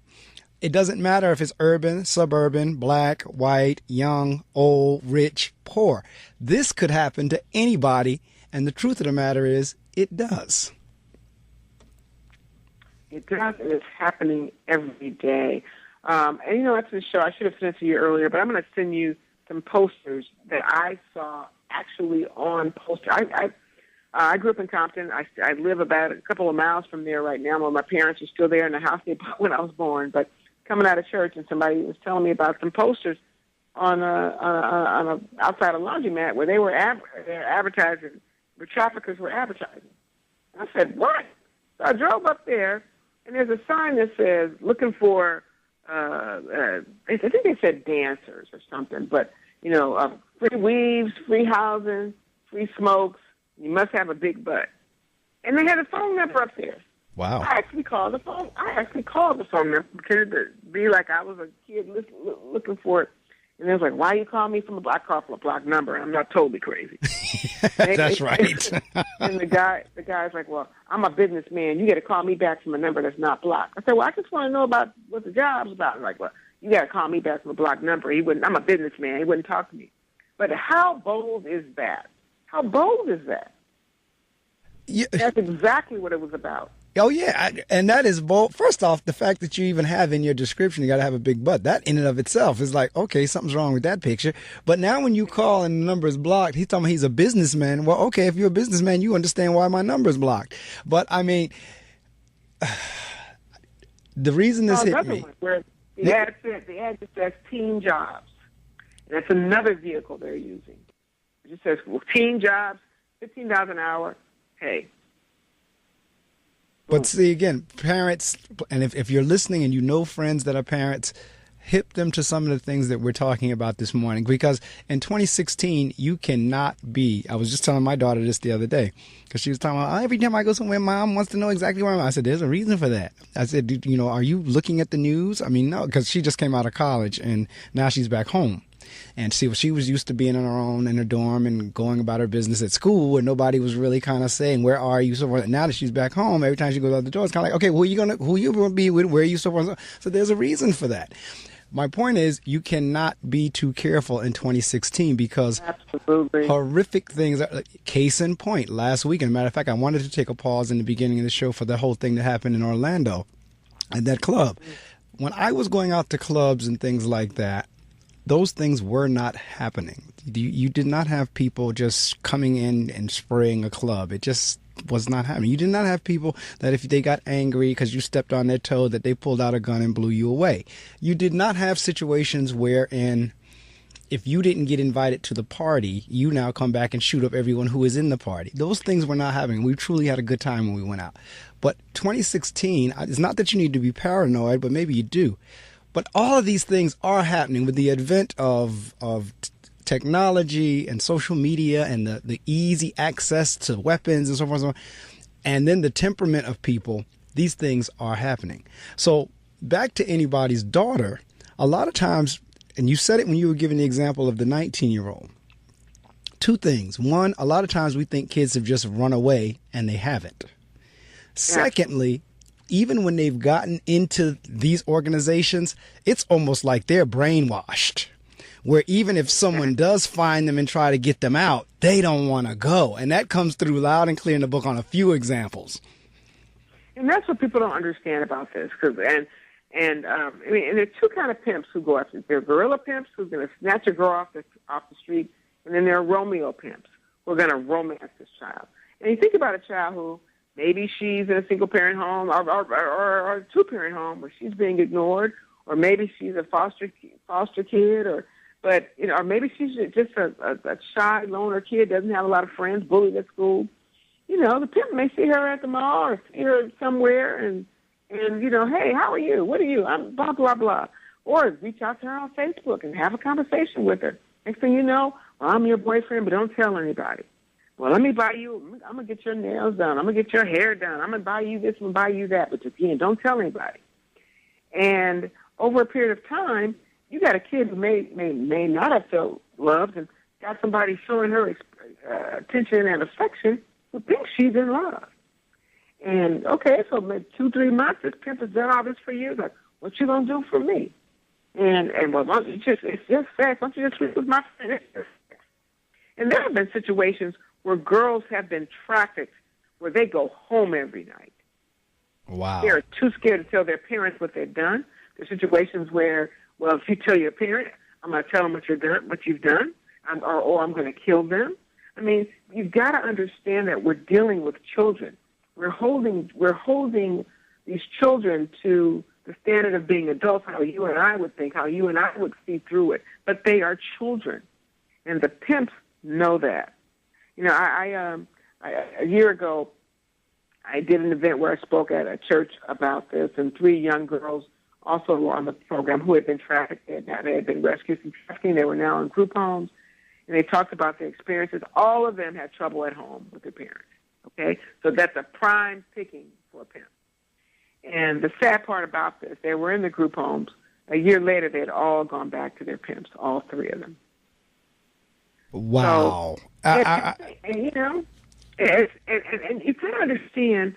It doesn't matter if it's urban, suburban, black, white, young, old, rich, poor. This could happen to anybody, and the truth of the matter is, it does. It does, and it's happening every day. And, after the show, I should have sent it to you earlier, but I'm going to send you some posters that I saw actually on posters. I grew up in Compton. I live about a couple of miles from there right now. Well, my parents are still there in the house they bought when I was born. But coming out of church, and somebody was telling me about some posters on a outside a laundromat where they're advertising, where traffickers were advertising. I said, what? So I drove up there, and there's a sign that says, looking for, I think they said dancers or something, but, free weaves, free housing, free smokes. You must have a big butt. And they had a phone number up there. Wow. I actually called the phone number to be like I was a kid looking for it. And they was like, why you call me from a block? I call from a block number. I'm not totally crazy. That's right. And the guy's like, well, I'm a businessman. You got to call me back from a number that's not blocked. I said, well, I just want to know about what the job's about. I'm like, well, you got to call me back from a block number. I'm a businessman. He wouldn't talk to me. But how bold is that? How bold is that? Yeah. That's exactly what it was about. Oh, yeah. And that is bold. First off, the fact that you even have in your description, you got to have a big butt. That in and of itself is like, okay, something's wrong with that picture. But now when you call and the number is blocked, he's talking about he's a businessman. Well, okay, if you're a businessman, you understand why my number is blocked. But, I mean, the reason this hit me. Where the ad just says teen jobs. And that's another vehicle they're using. It just says, well, teen jobs, $15 an hour, hey. But see, again, parents, and if you're listening and you know friends that are parents, hip them to some of the things that we're talking about this morning. Because in 2016, you cannot be, I was just telling my daughter this the other day, because she was talking about, every time I go somewhere, Mom wants to know exactly where I'm at. I said, there's a reason for that. I said, are you looking at the news? I mean, no, because she just came out of college and now she's back home. And see, she was used to being on her own in her dorm and going about her business at school, and nobody was really kind of saying, "Where are you?" So forth. Now that she's back home, every time she goes out the door, it's kind of like, "Okay, who you going to be with? Where are you?" So forth. So there's a reason for that. My point is, you cannot be too careful in 2016 because absolutely horrific things. Case in point, last week, as a matter of fact, I wanted to take a pause in the beginning of the show for the whole thing that happened in Orlando at that club. When I was going out to clubs and things like that, those things were not happening. You did not have people just coming in and spraying a club. It just was not happening. You did not have people that if they got angry because you stepped on their toe, that they pulled out a gun and blew you away. You did not have situations wherein if you didn't get invited to the party, you now come back and shoot up everyone who is in the party. Those things were not happening. We truly had a good time when we went out. But 2016, it's not that you need to be paranoid, but maybe you do. But all of these things are happening with the advent of technology and social media and the easy access to weapons and so forth and so on. And then the temperament of people, these things are happening. So back to anybody's daughter, a lot of times, and you said it when you were giving the example of the 19-year-old, two things. One, a lot of times we think kids have just run away and they haven't. Secondly, even when they've gotten into these organizations, it's almost like they're brainwashed, where even if someone does find them and try to get them out, they don't want to go. And that comes through loud and clear in the book on a few examples. And that's what people don't understand about this. And there are two kind of pimps who go after it. There are guerrilla pimps who's going to snatch a girl off the street, and then there are Romeo pimps who are going to romance this child. And you think about a child who, maybe she's in a single-parent home or a two-parent home where she's being ignored, or maybe she's a foster kid, or maybe she's just a shy loner kid, doesn't have a lot of friends, bullied at school. The pimp may see her at the mall or see her somewhere and hey, how are you? What are you? I'm blah, blah, blah. Or reach out to her on Facebook and have a conversation with her. Next thing you know, well, I'm your boyfriend, but don't tell anybody. Well, let me buy you, I'm going to get your nails done. I'm going to get your hair done. I'm going to buy you this, I'm going to buy you that. But again, don't tell anybody. And over a period of time, you got a kid who may not have felt loved and got somebody showing her attention and affection who thinks she's in love. And, okay, so maybe 2-3 months, this pimp has done all this for you. Like, What you gonna do for me? And well, it's just sex. Why don't you just sleep with my friend? And there have been situations where girls have been trafficked, where they go home every night. Wow. They're too scared to tell their parents what they've done. There's situations where, well, if you tell your parent, I'm going to tell them what you've done, or I'm going to kill them. I mean, you've got to understand that we're dealing with children. We're holding these children to the standard of being adults, how you and I would think, how you and I would see through it. But they are children, and the pimps know that. You know, I a year ago, I did an event where I spoke at a church about this, and 3 young girls also were on the program who had been trafficked. They had been rescued from trafficking. They were now in group homes, and they talked about their experiences. All of them had trouble at home with their parents, okay? So that's a prime picking for a pimp. And the sad part about this, they were in the group homes. A year later, they had all gone back to their pimps, all 3 of them. Wow. So, and you know, and you can understand,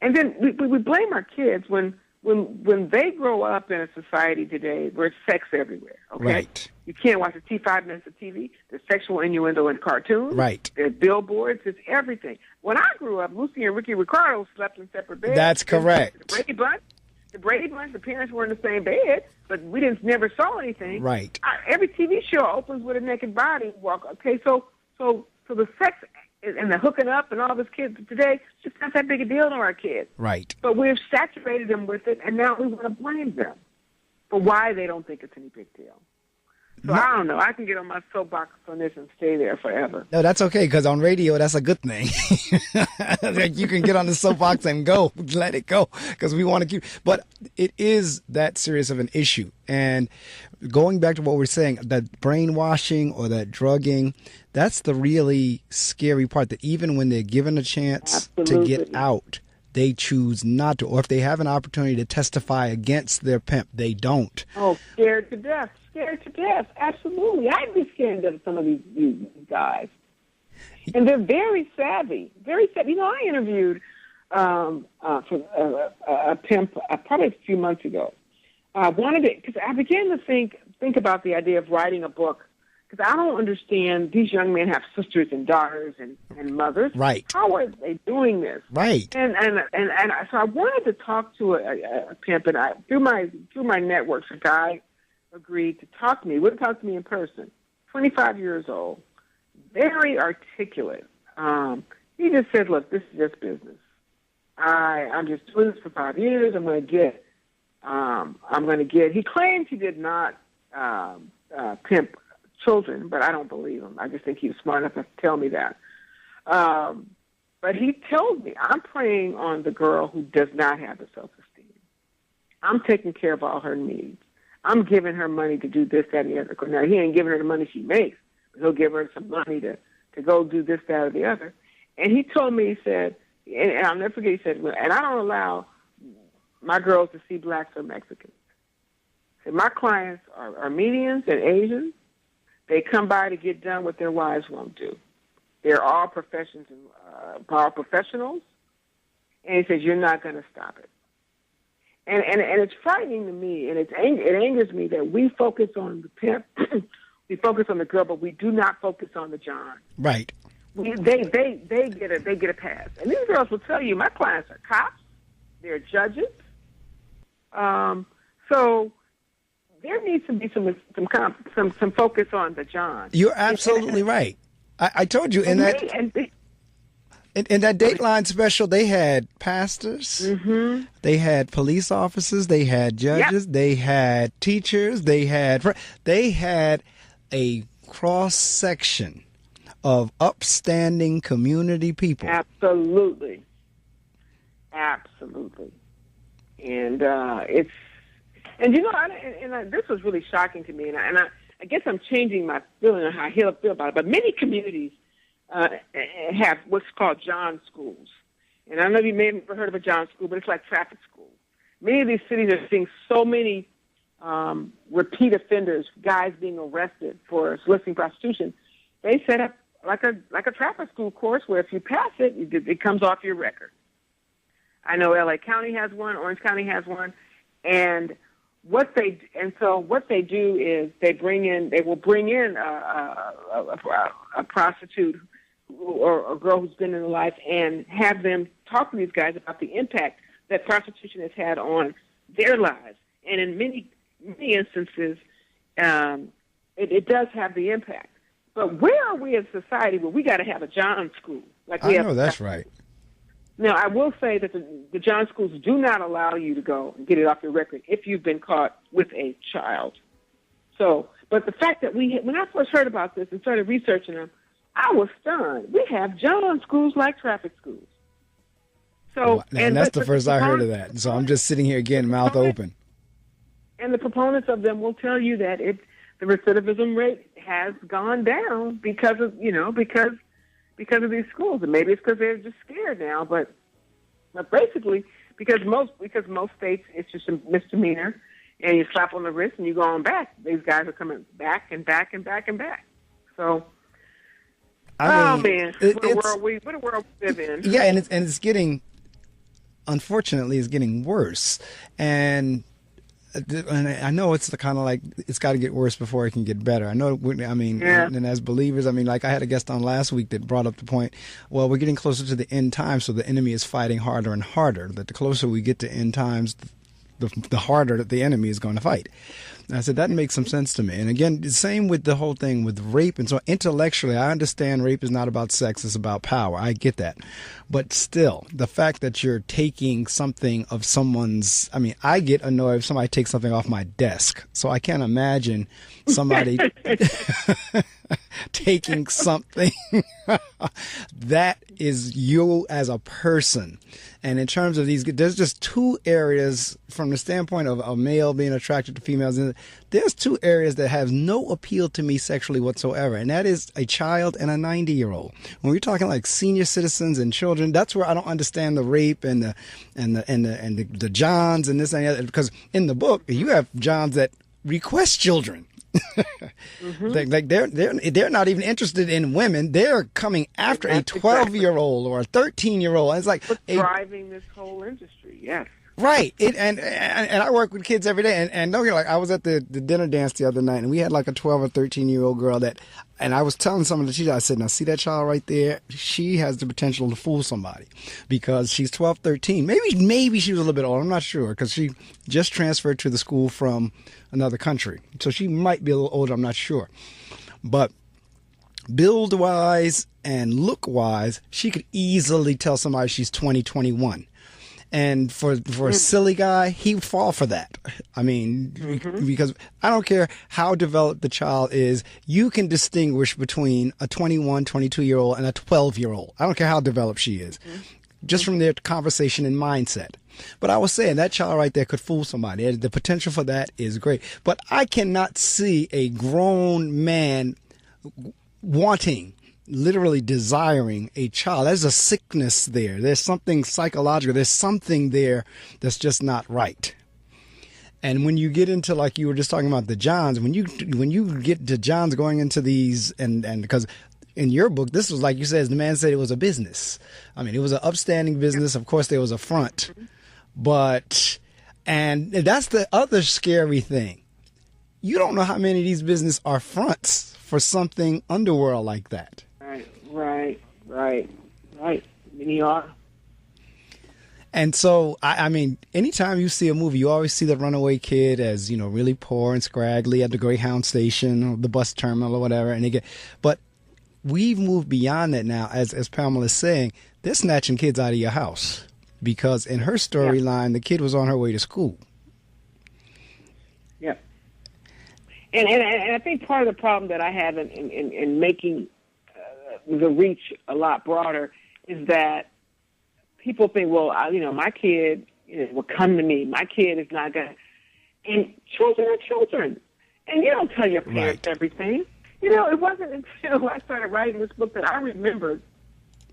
and then we blame our kids when they grow up in a society today where it's sex everywhere, okay? Right. You can't watch 5 minutes of TV. There's sexual innuendo in cartoons. Right. There's billboards. There's everything. When I grew up, Lucy and Ricky Ricardo slept in separate beds. That's correct. The Brady Bunch, the parents were in the same bed, but we never saw anything. Right. Every TV show opens with a naked body walk. Okay, so the sex and the hooking up and all those kids today, it's not that big a deal to our kids. Right. But we've saturated them with it, and now we want to blame them for why they don't think it's any big deal. So I don't know. I can get on my soapbox on this and stay there forever. No, that's okay, because on radio, that's a good thing. Like, you can get on the soapbox and go, let it go, because we want to keep. But it is that serious of an issue. And going back to what we're saying, that brainwashing or that drugging, that's the really scary part, that even when they're given a chance to get out, they choose not to. Or if they have an opportunity to testify against their pimp, they don't. Oh, scared to death. Scared to death. Absolutely. I'd be scared of some of these guys. And they're very savvy. Very savvy. You know, I interviewed for a pimp probably a few months ago. Because I began to think about the idea of writing a book. Because I don't understand, these young men have sisters and daughters and mothers. Right. How are they doing this? Right. And so I wanted to talk to a pimp, and through my networks, a guy agreed to talk to me. Wouldn't talk to me in person. 25 years old, very articulate. He just said, "Look, this is just business. I'm just doing this for 5 years. I'm going to get." He claimed he did not pimp children, but I don't believe him. I just think he was smart enough to tell me that. But he told me, "I'm preying on the girl who does not have the self-esteem. I'm taking care of all her needs. I'm giving her money to do this, that, and the other." Now, he ain't giving her the money she makes, but he'll give her some money to go do this, that, or the other. And he told me, he said, and I'll never forget, he said, "And I don't allow my girls to see blacks or Mexicans. He said, my clients are Armenians and Asians. They come by to get done what their wives won't do. They're all professionals. And he says, you're not going to stop it." And it's frightening to me, and it angers me that we focus on the pimp, we focus on the girl, but we do not focus on the John. Right. They get a pass. And these girls will tell you, my clients are cops, they're judges. So there needs to be some focus on the John. You're absolutely right. I told you in that Dateline special, they had pastors, they had police officers, they had judges, they had teachers, they had a cross section of upstanding community people. Absolutely. And this was really shocking to me, and I guess I'm changing my feeling on how I feel about it. But many communities have what's called John schools, and I know you may have never heard of a John school, but it's like traffic school. Many of these cities are seeing so many repeat offenders, guys being arrested for soliciting prostitution. They set up like a traffic school course where if you pass it, it comes off your record. I know L.A. County has one, Orange County has one, and what they do is they will bring in a prostitute or a girl who's been in their life and have them talk to these guys about the impact that prostitution has had on their lives. And in many instances, it does have the impact. But where are we as a society where we got to have a John school? I know that's right. Now, I will say that the John schools do not allow you to go and get it off your record if you've been caught with a child. So, but the fact that when I first heard about this and started researching them, I was stunned. We have John schools like traffic schools. So, and that's the first I heard of that. So I'm just sitting here again, mouth open. And the proponents of them will tell you that the recidivism rate has gone down because of these schools, and maybe it's because they're just scared now. But basically, because most states it's just a misdemeanor, and you slap on the wrist and you go on back. These guys are coming back and back and back and back. So, man, what a world we live in. Yeah, and it's getting, unfortunately, it's getting worse, and I know it's the kind of like it's got to get worse before it can get better. I know. And as believers, like I had a guest on last week that brought up the point. Well, we're getting closer to the end times, so the enemy is fighting harder and harder. That the closer we get to end times, the harder that the enemy is going to fight. And I said that makes some sense to me. And again, the same with the whole thing with rape. And so intellectually, I understand rape is not about sex; it's about power. I get that, but still, the fact that you're taking something of someone's, I get annoyed if somebody takes something off my desk. So I can't imagine somebody taking something that is you as a person. And in terms of these, there's just two areas from the standpoint of a male being attracted to females. There's two areas that have no appeal to me sexually whatsoever, and that is a child and a 90-year-old. When we're talking like senior citizens and children, that's where I don't understand the rape and the Johns and this and that. Because in the book, you have Johns that request children. Mm-hmm. They're not even interested in women. They're coming after a 12-year-old or a 13-year-old. It's like driving this whole industry. Yes. Right. And I work with kids every day. And don't get like I was at the dinner dance the other night, and we had like a 12 or 13-year-old girl and I was telling some of the teachers, I said, now see that child right there? She has the potential to fool somebody because she's 12, 13. Maybe she was a little bit older. I'm not sure because she just transferred to the school from another country. So she might be a little older. I'm not sure. But build-wise and look-wise, she could easily tell somebody she's 20, 21. And for a silly guy, he'd fall for that. Because I don't care how developed the child is, you can distinguish between a 21, 22-year-old and a 12-year-old. I don't care how developed she is, just from their conversation and mindset. But I was saying that child right there could fool somebody. The potential for that is great. But I cannot see a grown man literally desiring a child. There's a sickness there. There's something psychological. There's something there that's just not right. And when you get into, like you were just talking about the Johns, when you get to Johns going into these, and because in your book, this was like you said, the man said it was a business. It was an upstanding business. Of course, there was a front. And that's the other scary thing. You don't know how many of these businesses are fronts for something underworld like that. Right. Many are. And so, anytime you see a movie, you always see the runaway kid as, really poor and scraggly at the Greyhound station or the bus terminal or whatever. But we've moved beyond that now. As Pamela is saying, they're snatching kids out of your house because in her storyline, the kid was on her way to school. Yeah. And I think part of the problem that I have in making the reach a lot broader is that people think, well, my kid will come to me. My kid is not going to. And children are children. And you don't tell your parents everything. It wasn't until I started writing this book that I remembered.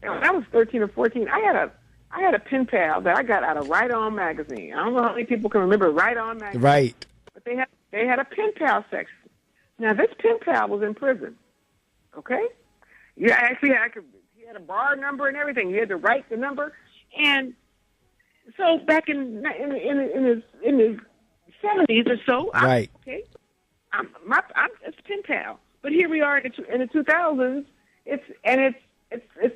When I was 13 or 14, I had a pen pal that I got out of Right On magazine. I don't know how many people can remember Right On magazine. Right. But they had a pen pal section. Now, this pen pal was in prison. Okay? He had a bar number and everything. You had to write the number. And so back in his 70s or so. Right. It's pen pal. But here we are in the 2000s. It's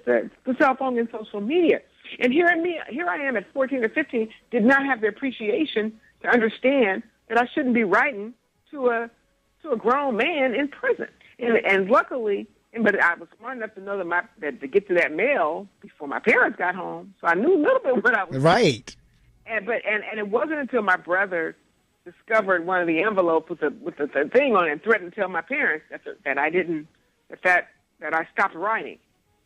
the cell phone and social media. And here I am at 14 or 15, did not have the appreciation to understand that I shouldn't be writing to a grown man in prison. And luckily, but I was smart enough to know that to get to that mail before my parents got home, so I knew a little bit what I was doing. Right. And it wasn't until my brother discovered one of the envelopes with the thing on it and threatened to tell my parents that I stopped writing.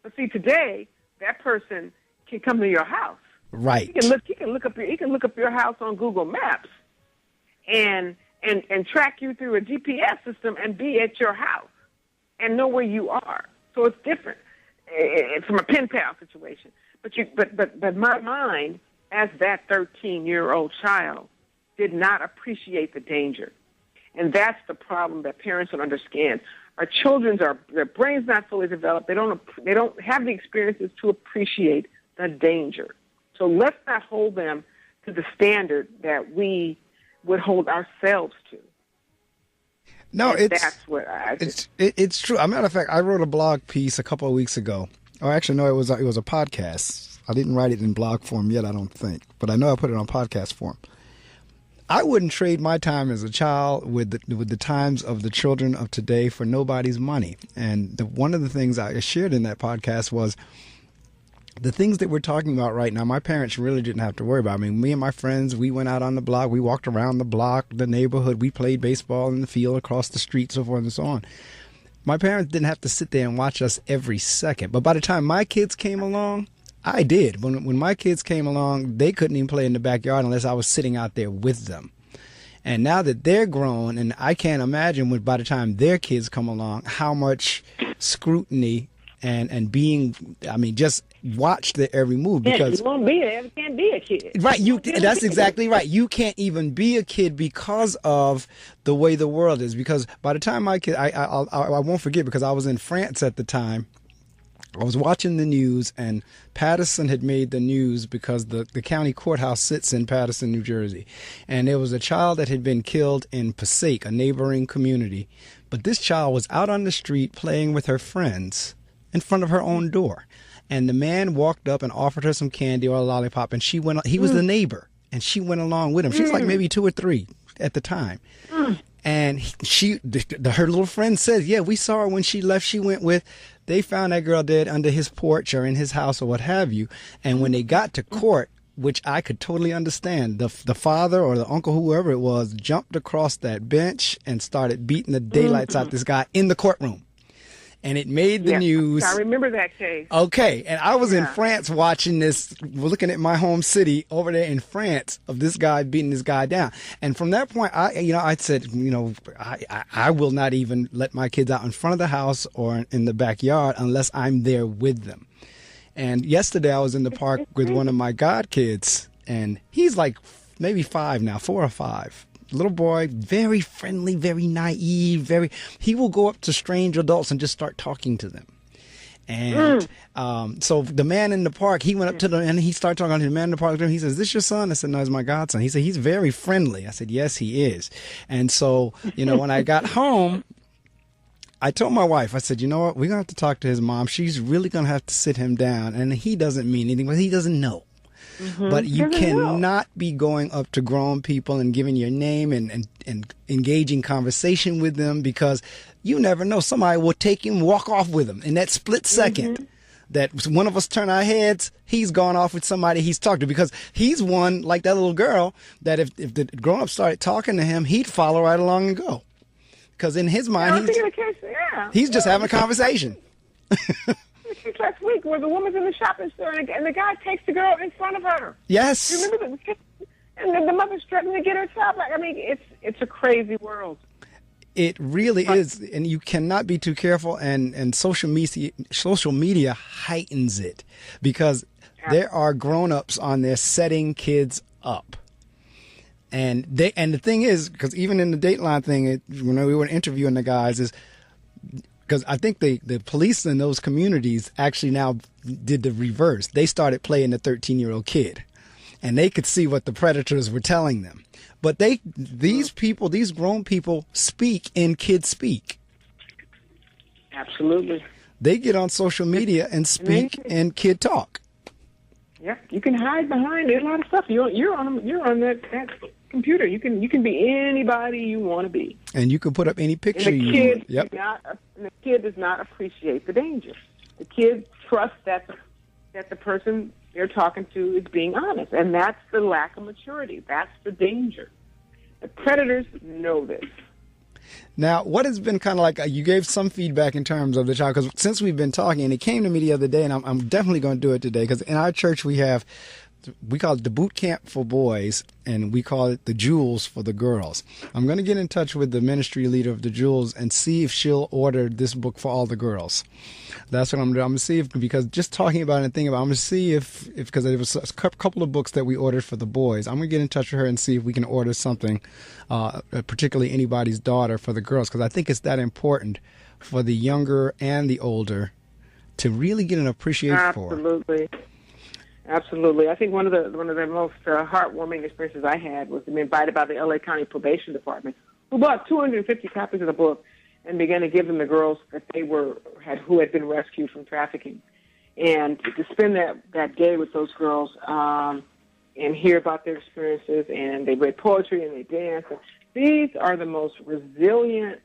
But see, today that person can come to your house. Right. He can look up your house on Google Maps, and track you through a GPS system and be at your house and know where you are. So it's different. It's from a pen pal situation. But my mind, as that 13-year-old child, did not appreciate the danger. And that's the problem that parents don't understand. Our their brain's not fully developed. They don't have the experiences to appreciate the danger. So let's not hold them to the standard that we would hold ourselves to. No, that's what I think. It's true. As a matter of fact, I wrote a blog piece a couple of weeks ago. Oh, actually, no, it was a podcast. I didn't write it in blog form yet, I don't think, but I know I put it on podcast form. I wouldn't trade my time as a child with the times of the children of today for nobody's money. And one of the things I shared in that podcast was the things that we're talking about right now, my parents really didn't have to worry about. I mean, me and my friends, we went out on the block, we walked around the block, the neighborhood, we played baseball in the field across the street, so forth and so on. My parents didn't have to sit there and watch us every second. But by the time my kids came along, I did. When my kids came along, they couldn't even play in the backyard unless I was sitting out there with them. And now that they're grown, and I can't imagine by the time their kids come along, how much scrutiny and being, just watch their every move. Because you won't be there, you can't be a kid. Right, that's exactly right. You can't even be a kid because of the way the world is. Because by the time my kid, I won't forget, because I was in France at the time. I was watching the news, and Paterson had made the news because the county courthouse sits in Paterson, New Jersey. And there was a child that had been killed in Passaic, a neighboring community. But this child was out on the street playing with her friends in front of her own door. And the man walked up and offered her some candy or a lollipop, and she went. He was the neighbor, and she went along with him. She was like maybe 2 or 3 at the time. And her little friend said, yeah, we saw her when she left. She went with, they found that girl dead under his porch or in his house or what have you. And when they got to court, which I could totally understand, the father or the uncle, whoever it was, jumped across that bench and started beating the daylights out this guy in the courtroom. And it made the news. I remember that case. Okay. And I was in France watching this, looking at my home city over there in France of this guy beating this guy down. And from that point, I said, I will not even let my kids out in front of the house or in the backyard unless I'm there with them. And yesterday I was in the park with one of my godkids, and he's like maybe 5 now, 4 or 5. Little boy, very friendly, very naive, he will go up to strange adults and just start talking to them. And so the man in the park, he went up to them and he started talking to the man in the park. He says, "Is this your son?" I said, "No, it's my godson." He said, "He's very friendly." I said, "Yes, he is." And so, when I got home, I told my wife, I said, "You know what? We're going to have to talk to his mom. She's really going to have to sit him down." And he doesn't mean anything, but he doesn't know. But you cannot be going up to grown people and giving your name and engaging conversation with them, because you never know. Somebody will take him, walk off with him in that split second that one of us turn our heads. He's gone off with somebody he's talked to, because he's one like that little girl that if the grown up started talking to him, he'd follow right along and go, because in his mind he's just having a conversation. Last week where the woman's in the shopping store and the guy takes the girl in front of her. Yes. You remember and the mother's struggling to get her child back. I mean, it's a crazy world. It really is, and you cannot be too careful. And social media heightens it, because there are grown-ups on there setting kids up. And the thing is, because even in the Dateline thing, when we were interviewing the guys, is because I think the police in those communities actually now did the reverse. They started playing the 13-year-old kid. and they could see what the predators were telling them. But these grown people speak in kid speak. Absolutely. They get on social media and speak in kid talk. Yeah, you can hide behind a lot of stuff. You're on that computer. You can be anybody you want to be. And you can put up any picture and you want. Yep. The kid does not appreciate the danger. The kid trusts that the person they're talking to is being honest, and that's the lack of maturity. That's the danger. The predators know this. Now, what has been kind of like, you gave some feedback in terms of the child, because since we've been talking, and it came to me the other day, and I'm definitely going to do it today, because in our church we call it the boot camp for boys, and we call it the jewels for the girls. I'm going to get in touch with the ministry leader of the jewels and see if she'll order this book for all the girls. That's what I'm going to do. I'm going to see if, because just talking about it and thinking about it, I'm going to see if because there was a couple of books that we ordered for the boys. I'm going to get in touch with her and see if we can order something, particularly anybody's daughter, for the girls, because I think it's that important for the younger and the older to really get an appreciation for. Absolutely. I think one of the most heartwarming experiences I had was being invited by the L.A. County Probation Department, who bought 250 copies of the book and began to give them to girls that who had been rescued from trafficking, and to spend that day with those girls and hear about their experiences. And they read poetry and they danced. These are the most resilient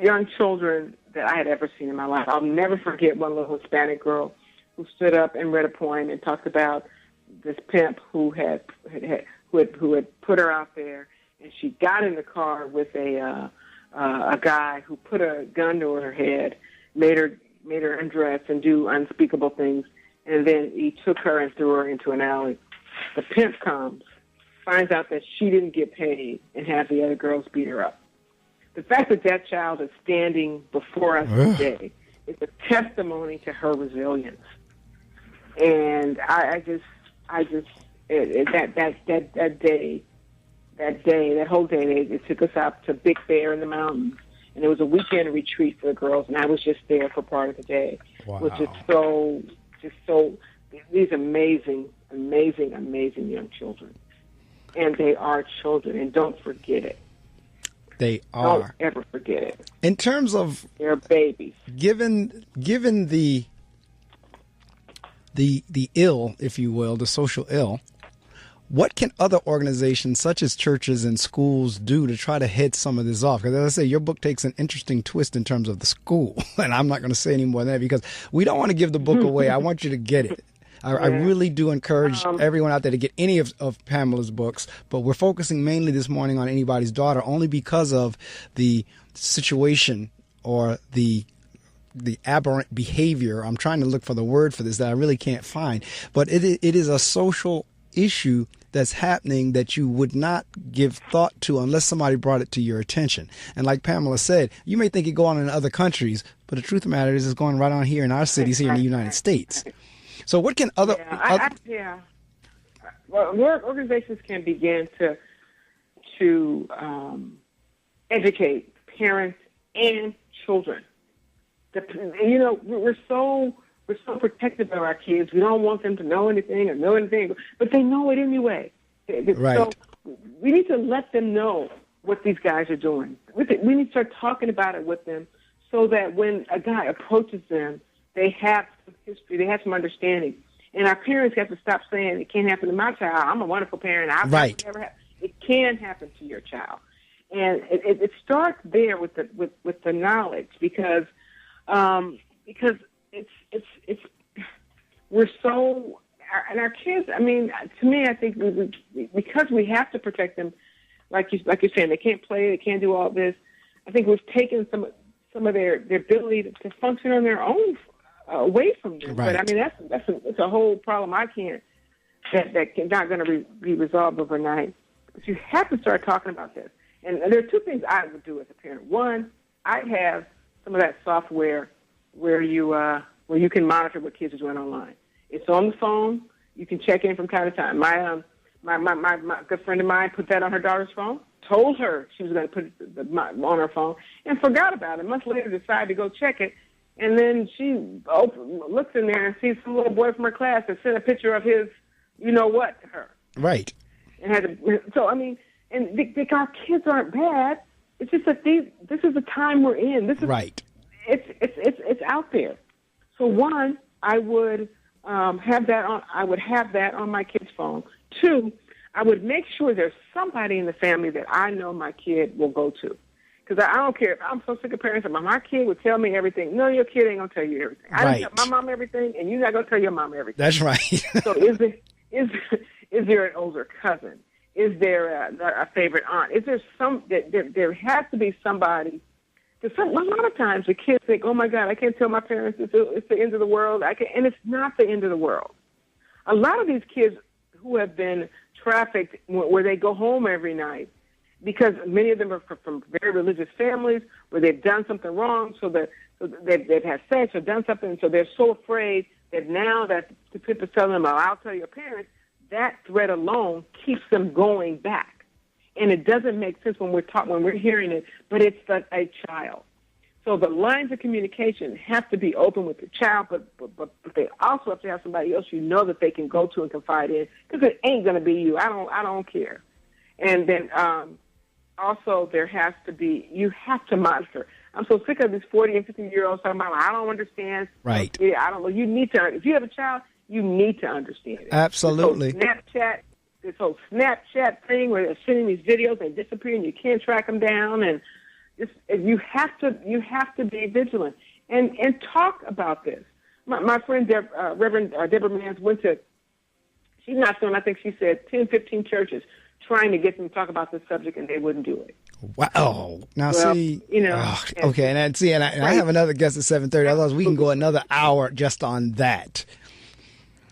young children that I had ever seen in my life. I'll never forget one little Hispanic girl who stood up and read a poem and talked about this pimp who had put her out there, and she got in the car with a guy who put a gun to her head, made her undress and do unspeakable things, and then he took her and threw her into an alley. The pimp comes, finds out that she didn't get paid, and has the other girls beat her up. The fact that child is standing before us today is a testimony to her resilience. And that whole day, they took us out to Big Bear in the mountains, and it was a weekend retreat for the girls, and I was just there for part of the day. Wow. Which is so these amazing young children, and they are children, and don't forget it. They are. Don't ever forget it. In terms of, they're babies. Given the ill, if you will, the social ill, what can other organizations such as churches and schools do to try to head some of this off? Because as I say, your book takes an interesting twist in terms of the school, and I'm not going to say any more than that because we don't want to give the book away. I want you to get it. I really do encourage everyone out there to get any of Pamela's books, but we're focusing mainly this morning on Anybody's Daughter only because of the situation or the aberrant behavior. I'm trying to look for the word for this that I really can't find, but it is a social issue that's happening that you would not give thought to unless somebody brought it to your attention. And like Pamela said, you may think it go on in other countries, but the truth of the matter is it's going right on here in our cities here in the United States. So what can other... Well, organizations can begin to educate parents and children. We're so protective of our kids. We don't want them to know anything, but they know it anyway. Right. So we need to let them know what these guys are doing. We need to start talking about it with them so that when a guy approaches them, they have some history, they have some understanding. And our parents have to stop saying, it can't happen to my child. I'm a wonderful parent. Right. It can happen to your child. And it starts there with the knowledge because it's we're so, and our kids, I mean, to me, I think because we have to protect them, like you're saying, they can't play, they can't do all this. I think we've taken some of their ability to function on their own away from them. Right. But I mean, that's a whole problem that's not going to be resolved overnight. But you have to start talking about this. And there are two things I would do as a parent. One, I'd have some of that software where you can monitor what kids are doing online. It's on the phone. You can check in from time to time. My good friend of mine put that on her daughter's phone, told her she was going to put it on her phone, and forgot about it. Months later decided to go check it, And then she looks in there and sees some little boy from her class that sent a picture of his, you know what, to her. Right. And our kids aren't bad. It's just that this is the time we're in. This is right. It's out there. So one, I would have that on. I would have that on my kid's phone. Two, I would make sure there's somebody in the family that I know my kid will go to. Because I don't care. I'm so sick of parents. My kid would tell me everything. No, your kid ain't going to tell you everything. I didn't tell my mom everything, and you're not going to tell your mom everything. That's right. So is there an older cousin? Is there a favorite aunt? Is there there has to be somebody. Because a lot of times the kids think, oh, my God, I can't tell my parents it's the end of the world. And it's not the end of the world. A lot of these kids who have been trafficked where they go home every night, because many of them are from very religious families where they've done something wrong, so they've had sex or done something, so they're so afraid that now that the people tell them, oh, I'll tell your parents, that threat alone keeps them going back. And it doesn't make sense when we're hearing it, but it's a child. So the lines of communication have to be open with the child, but they also have to have somebody else you know that they can go to and confide in, because it ain't going to be you. I don't care. And then also there has to be, you have to monitor. I'm so sick of these 40 and 50-year-olds talking about, I don't understand. Right. Yeah, I don't know. You need to, if you have a child, you need to understand it. Absolutely. This whole Snapchat thing where they're sending these videos and disappear and you can't track them down, and you have to be vigilant and talk about this. My friend Reverend Deborah Mans she's not doing, I think she said 10, 15 churches trying to get them to talk about this subject, and they wouldn't do it. Wow. Now, see, okay, and I have another guest at 7:30. Otherwise, we can go another hour just on that.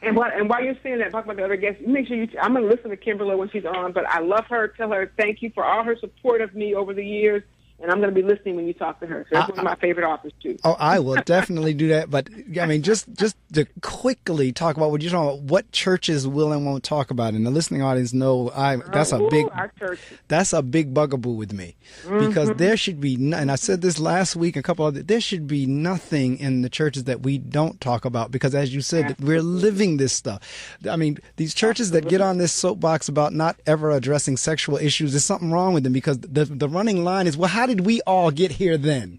And while you're saying that, talk about the other guests, make sure I'm going to listen to Kimberly when she's on, but I love her. Tell her thank you for all her support of me over the years. And I'm going to be listening when you talk to her. So that's one of my favorite authors, too. Oh, I will definitely do that. But, I mean, just to quickly talk about what you're talking about, what churches will and won't talk about. And the listening audience know that's a big bugaboo with me. Because there should be, and I said this last week, there should be nothing in the churches that we don't talk about. Because, as you said, we're living this stuff. I mean, these churches that get on this soapbox about not ever addressing sexual issues, there's something wrong with them. Because the running line is, well, how did we all get here then?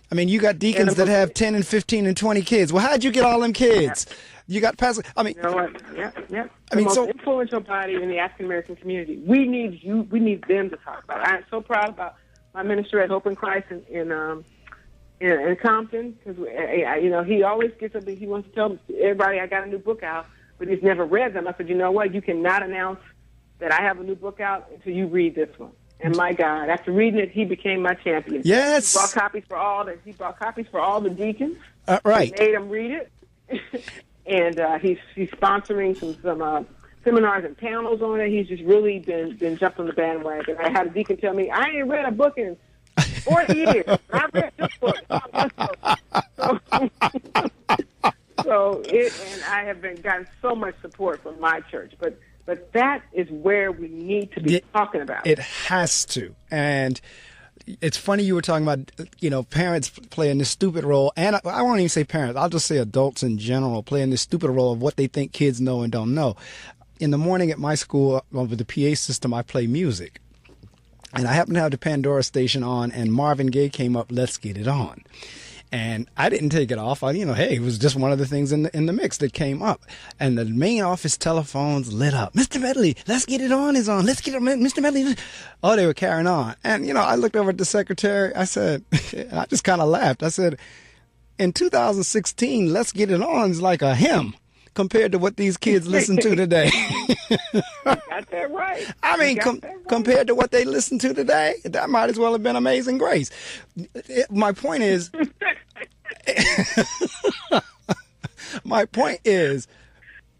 I mean, you got deacons that have 10 and 15 and 20 kids. Well, how'd you get all them kids? You got pastors. I mean, you know what? Yeah. The most influential body in the African American community. We need you. We need them to talk about it. I'm so proud about my minister at Hope in Christ in Compton, because he always gets up and he wants to tell everybody I got a new book out, but he's never read them. I said, you know what? You cannot announce that I have a new book out until you read this one. And my God, after reading it, he became my champion. Yes. He brought copies for all the deacons. Right. He made them read it. And he's sponsoring some seminars and panels on it. He's just really been jumping the bandwagon. I had a deacon tell me, I ain't read a book in 40 years. I read this book. And I have gotten so much support from my church. But that is where we need to be talking about. It has to. And it's funny you were talking about, parents playing this stupid role. And I won't even say parents. I'll just say adults in general playing this stupid role of what they think kids know and don't know. In the morning at my school, with the PA system, I play music. And I happened to have the Pandora station on, and Marvin Gaye came up, Let's Get It On. And I didn't take it off. It was just one of the things in the mix that came up. And the main office telephones lit up. Mr. Medley, Let's Get It On is on. Let's get it, Mr. Medley. Oh, they were carrying on. And, I looked over at the secretary. I said, and I just kind of laughed. I said, in 2016, Let's Get It On is like a hymn compared to what these kids listen to today. Got that right. I mean, compared to what they listen to today, that might as well have been Amazing Grace. My point is,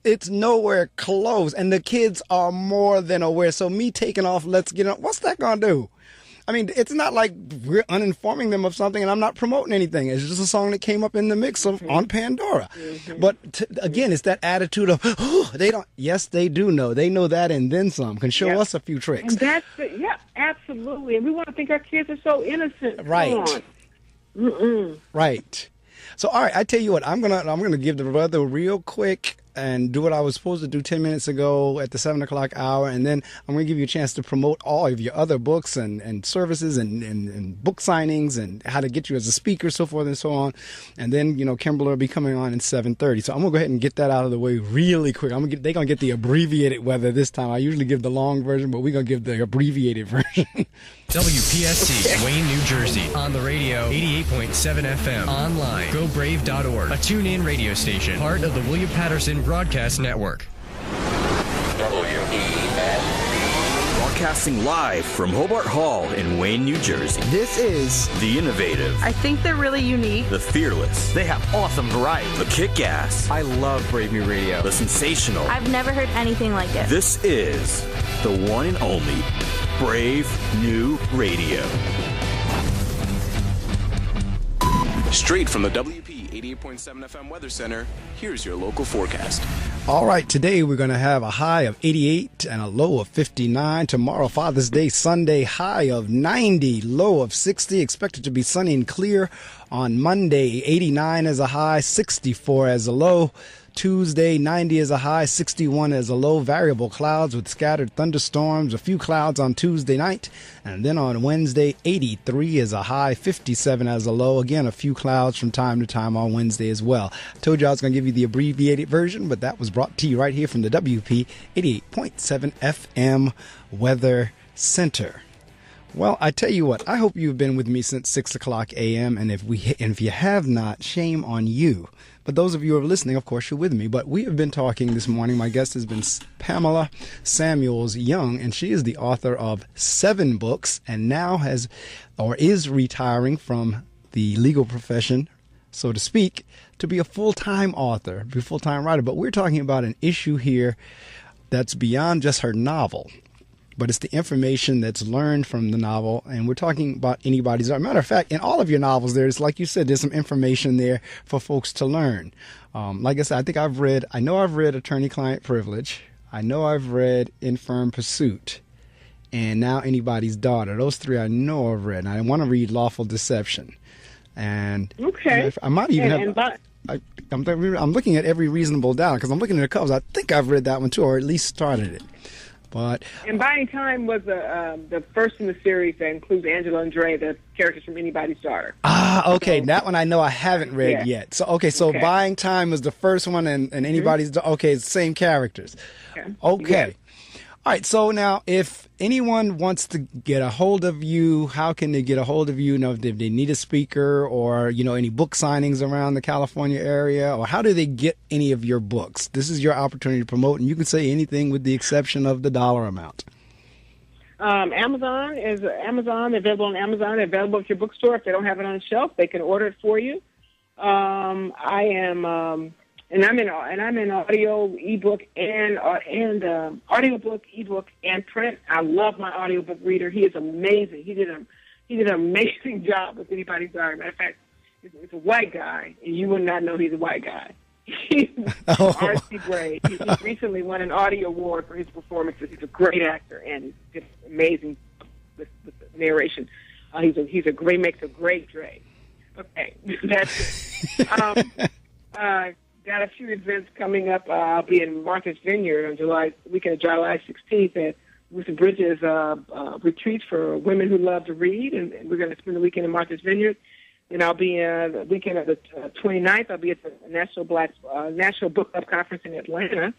it's nowhere close, and the kids are more than aware. So me taking off Let's Get On, what's that going to do? I mean, it's not like we're uninforming them of something, and I'm not promoting anything. It's just a song that came up in the mix on Pandora. But again, it's that attitude of, they don't. Yes, they do know. They know that and then some. Can show us a few tricks. And absolutely. And we want to think our kids are so innocent. Right. Right. So, all right, I tell you what, I'm gonna give the weather real quick and do what I was supposed to do 10 minutes ago at the 7 o'clock hour, and then I'm going to give you a chance to promote all of your other books and services and book signings and how to get you as a speaker, so forth and so on. And then, Kimberly will be coming on at 7:30. So I'm going to go ahead and get that out of the way really quick. They're going to get the abbreviated weather this time. I usually give the long version, but we're going to give the abbreviated version. WPSC, Wayne, New Jersey. On the radio, 88.7 FM. Online, GoBrave.org. A tune-in radio station. Part of the William Patterson Broadcast Network. Broadcasting live from Hobart Hall in Wayne, New Jersey. This is The innovative. I think they're really unique. The fearless. They have awesome variety. The kick-ass. I love Brave New Radio. The sensational. I've never heard anything like it. This is the one and only Brave New Radio. Straight from the WP 88.7 FM Weather Center, here's your local forecast. All right, today we're going to have a high of 88 and a low of 59. Tomorrow, Father's Day, Sunday, high of 90, low of 60. Expected to be sunny and clear on Monday, 89 as a high, 64 as a low. Tuesday, 90 as a high, 61 as a low. Variable clouds with scattered thunderstorms, a few clouds on Tuesday night. And then on Wednesday, 83 as a high, 57 as a low. Again, a few clouds from time to time on Wednesday as well. I told you I was going to give you the abbreviated version, but that was brought to you right here from the WP 88.7 FM Weather Center. Well, I tell you what, I hope you've been with me since 6 o'clock a.m. And if you have not, shame on you. But those of you who are listening, of course, you're with me. But we have been talking this morning. My guest has been Pamela Samuels Young, and she is the author of 7 books and now is retiring from the legal profession, so to speak, to be a full-time author, be a full-time writer. But we're talking about an issue here that's beyond just her novel. But it's the information that's learned from the novel, and we're talking about anybody's. As a matter of fact, in all of your novels, there's, like you said, there's some information there for folks to learn. Like I said, I know I've read Attorney-Client Privilege. I know I've read Infirm Pursuit, and now Anybody's Daughter. Those 3 I know I've read, and I want to read Lawful Deception. And okay, I might even I'm looking at Every Reasonable Doubt because I'm looking at the covers. I think I've read that one too, or at least started it. And Buying Time was the first in the series that includes Angela and Dre, the characters from Anybody's Daughter. Okay. So, that one I know I haven't read yet. So, okay. Buying Time was the first one, and Anybody's Daughter. Okay, it's the same characters. Okay. Yeah. All right. So now, if anyone wants to get a hold of you, how can they get a hold of you? If they need a speaker or, any book signings around the California area, or how do they get any of your books? This is your opportunity to promote, and you can say anything with the exception of the dollar amount. Amazon, available on Amazon, available at your bookstore. If they don't have it on the shelf, they can order it for you. I am... And I'm in audio, ebook, and audiobook, ebook, and print. I love my audiobook reader. He is amazing. He did an amazing job with Anybody's Daughter. Matter of fact, it's a white guy, and you would not know he's a white guy. He's R.C. Gray. He recently won an audio award for his performances. He's a great actor and just amazing with the narration. Makes a great Dre. Okay, that's it. Got a few events coming up. I'll be in Martha's Vineyard on weekend of July 16th at Ruth Bridges retreat for women who love to read, and we're going to spend the weekend in Martha's Vineyard. And I'll be the weekend of the 29th. I'll be at the National Book Club Conference in Atlanta.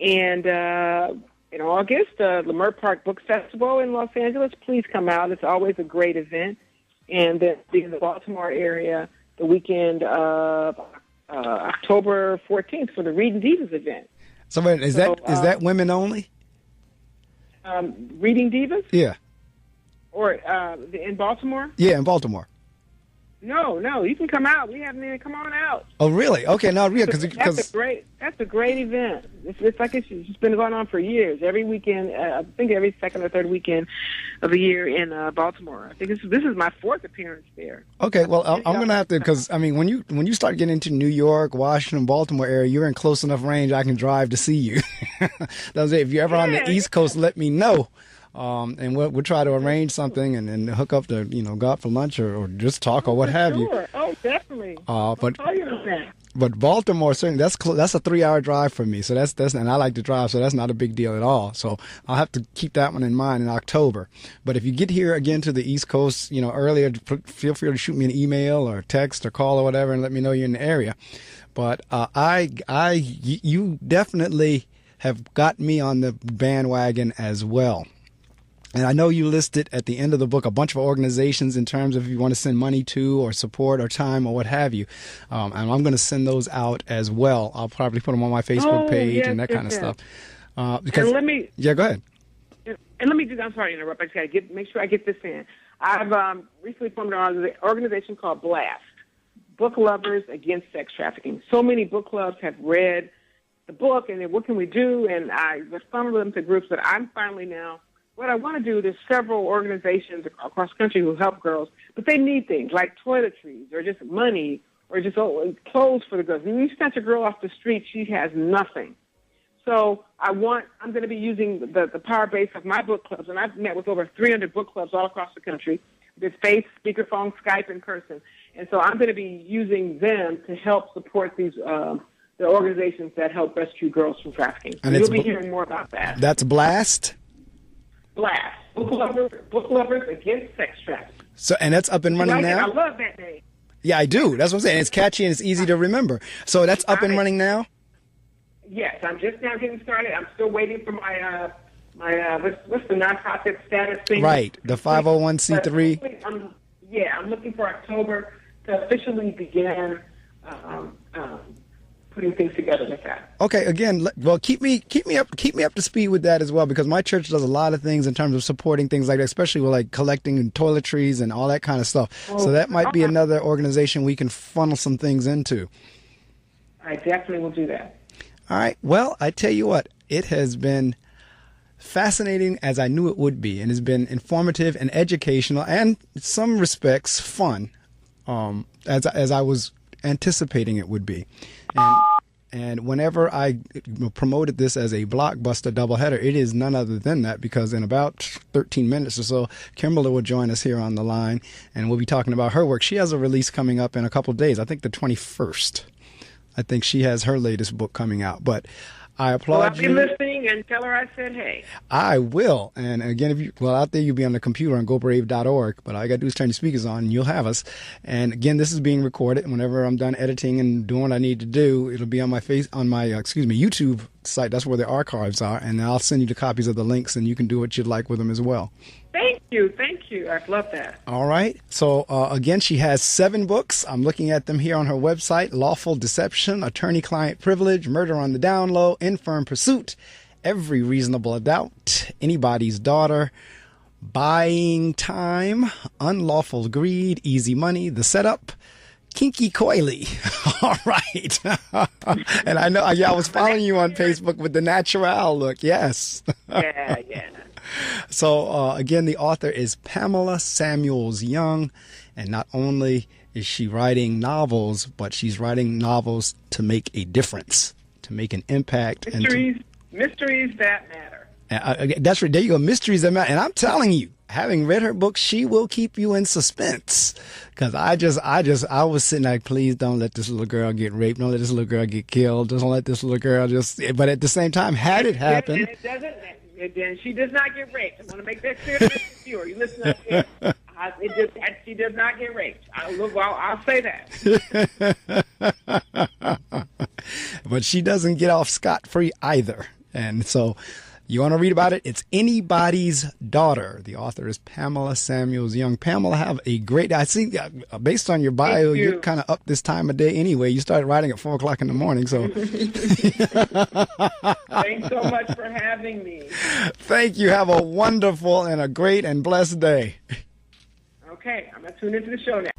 And in August, Leimert Park Book Festival in Los Angeles. Please come out. It's always a great event. And then in the Baltimore area, the weekend of October 14th for the Reading Divas event. So is that women only? Reading Divas? Yeah. Or in Baltimore? Yeah, in Baltimore. No, you can come out. We haven't even come on out. Oh, really? Okay, now real because that's a great event. It's like it's been going on for years. Every weekend, I think every second or third weekend of the year in Baltimore. I think this is my 4th appearance there. Okay, well I'm gonna have to because when you start getting into New York, Washington, Baltimore area, you're in close enough range I can drive to see you. If you're ever on the East Coast, let me know. And we'll try to arrange something and hook up to, go out for lunch or just talk or what have you. Sure. Oh, definitely. But Baltimore, certainly, that's a 3-hour drive for me. So that's and I like to drive, so that's not a big deal at all. So I'll have to keep that one in mind in October. But if you get here again to the East Coast, earlier, feel free to shoot me an email or text or call or whatever and let me know you're in the area. But you definitely have got me on the bandwagon as well. And I know you listed at the end of the book a bunch of organizations in terms of if you want to send money to or support or time or what have you. And I'm going to send those out as well. I'll probably put them on my Facebook page and that kind of stuff. Because, go ahead. And let me I'm sorry to interrupt. I just got to make sure I get this in. I've recently formed an organization called BLAST, Book Lovers Against Sex Trafficking. So many book clubs have read the book and then what can we do? And I funneled them to groups that I'm finally now. What I want to do, there's several organizations across the country who help girls, but they need things like toiletries or just money or just clothes for the girls. When you send a girl off the street, she has nothing. So I'm going to be using the power base of my book clubs, and I've met with over 300 book clubs all across the country. There's face, speakerphone, Skype, in person. And so I'm going to be using them to help support these the organizations that help rescue girls from trafficking. And you'll be hearing more about that. That's BLAST? BLAST, Book Lovers Against Sex Trafficking. So, and that's up and running now? I love that name. Yeah, I do. That's what I'm saying. It's catchy and it's easy to remember. So that's up and running now? Yes, I'm just now getting started. I'm still waiting for my what's the nonprofit status thing? Right, the 501c3. I'm looking for October to officially begin putting things together with that. Okay, again, well, keep me up to speed with that as well, because my church does a lot of things in terms of supporting things like that, especially with like collecting toiletries and all that kind of stuff. So that might be another organization we can funnel some things into. I definitely will do that. All right. Well, I tell you what, it has been fascinating as I knew it would be, and it's been informative and educational, and in some respects fun, as I was anticipating it would be. And whenever I promoted this as a blockbuster doubleheader, it is none other than that, because in about 13 minutes or so, Kimberly will join us here on the line, and we'll be talking about her work. She has a release coming up in a couple of days, I think the 21st. I think she has her latest book coming out. But I applaud you. I'll be listening and tell her I said hey. I will. And again, if you out there, you'll be on the computer on gobrave.org. But all you got to do is turn your speakers on and you'll have us. And again, this is being recorded. Whenever I'm done editing and doing what I need to do, it'll be on my YouTube site. That's where the archives are. And I'll send you the copies of the links, and you can do what you'd like with them as well. Thank you. I love that. All right. So, again, she has 7 books. I'm looking at them here on her website: Lawful Deception, Attorney-Client Privilege, Murder on the Down Low, Infirm Pursuit, Every Reasonable Doubt, Anybody's Daughter, Buying Time, Unlawful Greed, Easy Money, The Setup, Kinky Coily. All right. And I know, I was following you on Facebook with the natural look. Yes. Yeah. So, again, the author is Pamela Samuels Young, and not only is she writing novels, but she's writing novels to make a difference, to make an impact. Mysteries that matter. That's right. There you go. Mysteries that matter. And I'm telling you, having read her book, she will keep you in suspense. Because I was sitting like, please don't let this little girl get raped. Don't let this little girl get killed. Don't let this little girl but at the same time, had it happen. And she does not get raped. I want to make that clear to the viewer. You listen up here. She does not get raped. I'll say that. But she doesn't get off scot-free either. And so you want to read about it? It's Anybody's Daughter. The author is Pamela Samuels Young. Pamela, have a great day. I see, based on your bio, you're kind of up this time of day anyway. You started writing at 4 o'clock in the morning. So thanks so much for having me. Thank you. Have a wonderful and a great and blessed day. Okay, I'm going to tune into the show now.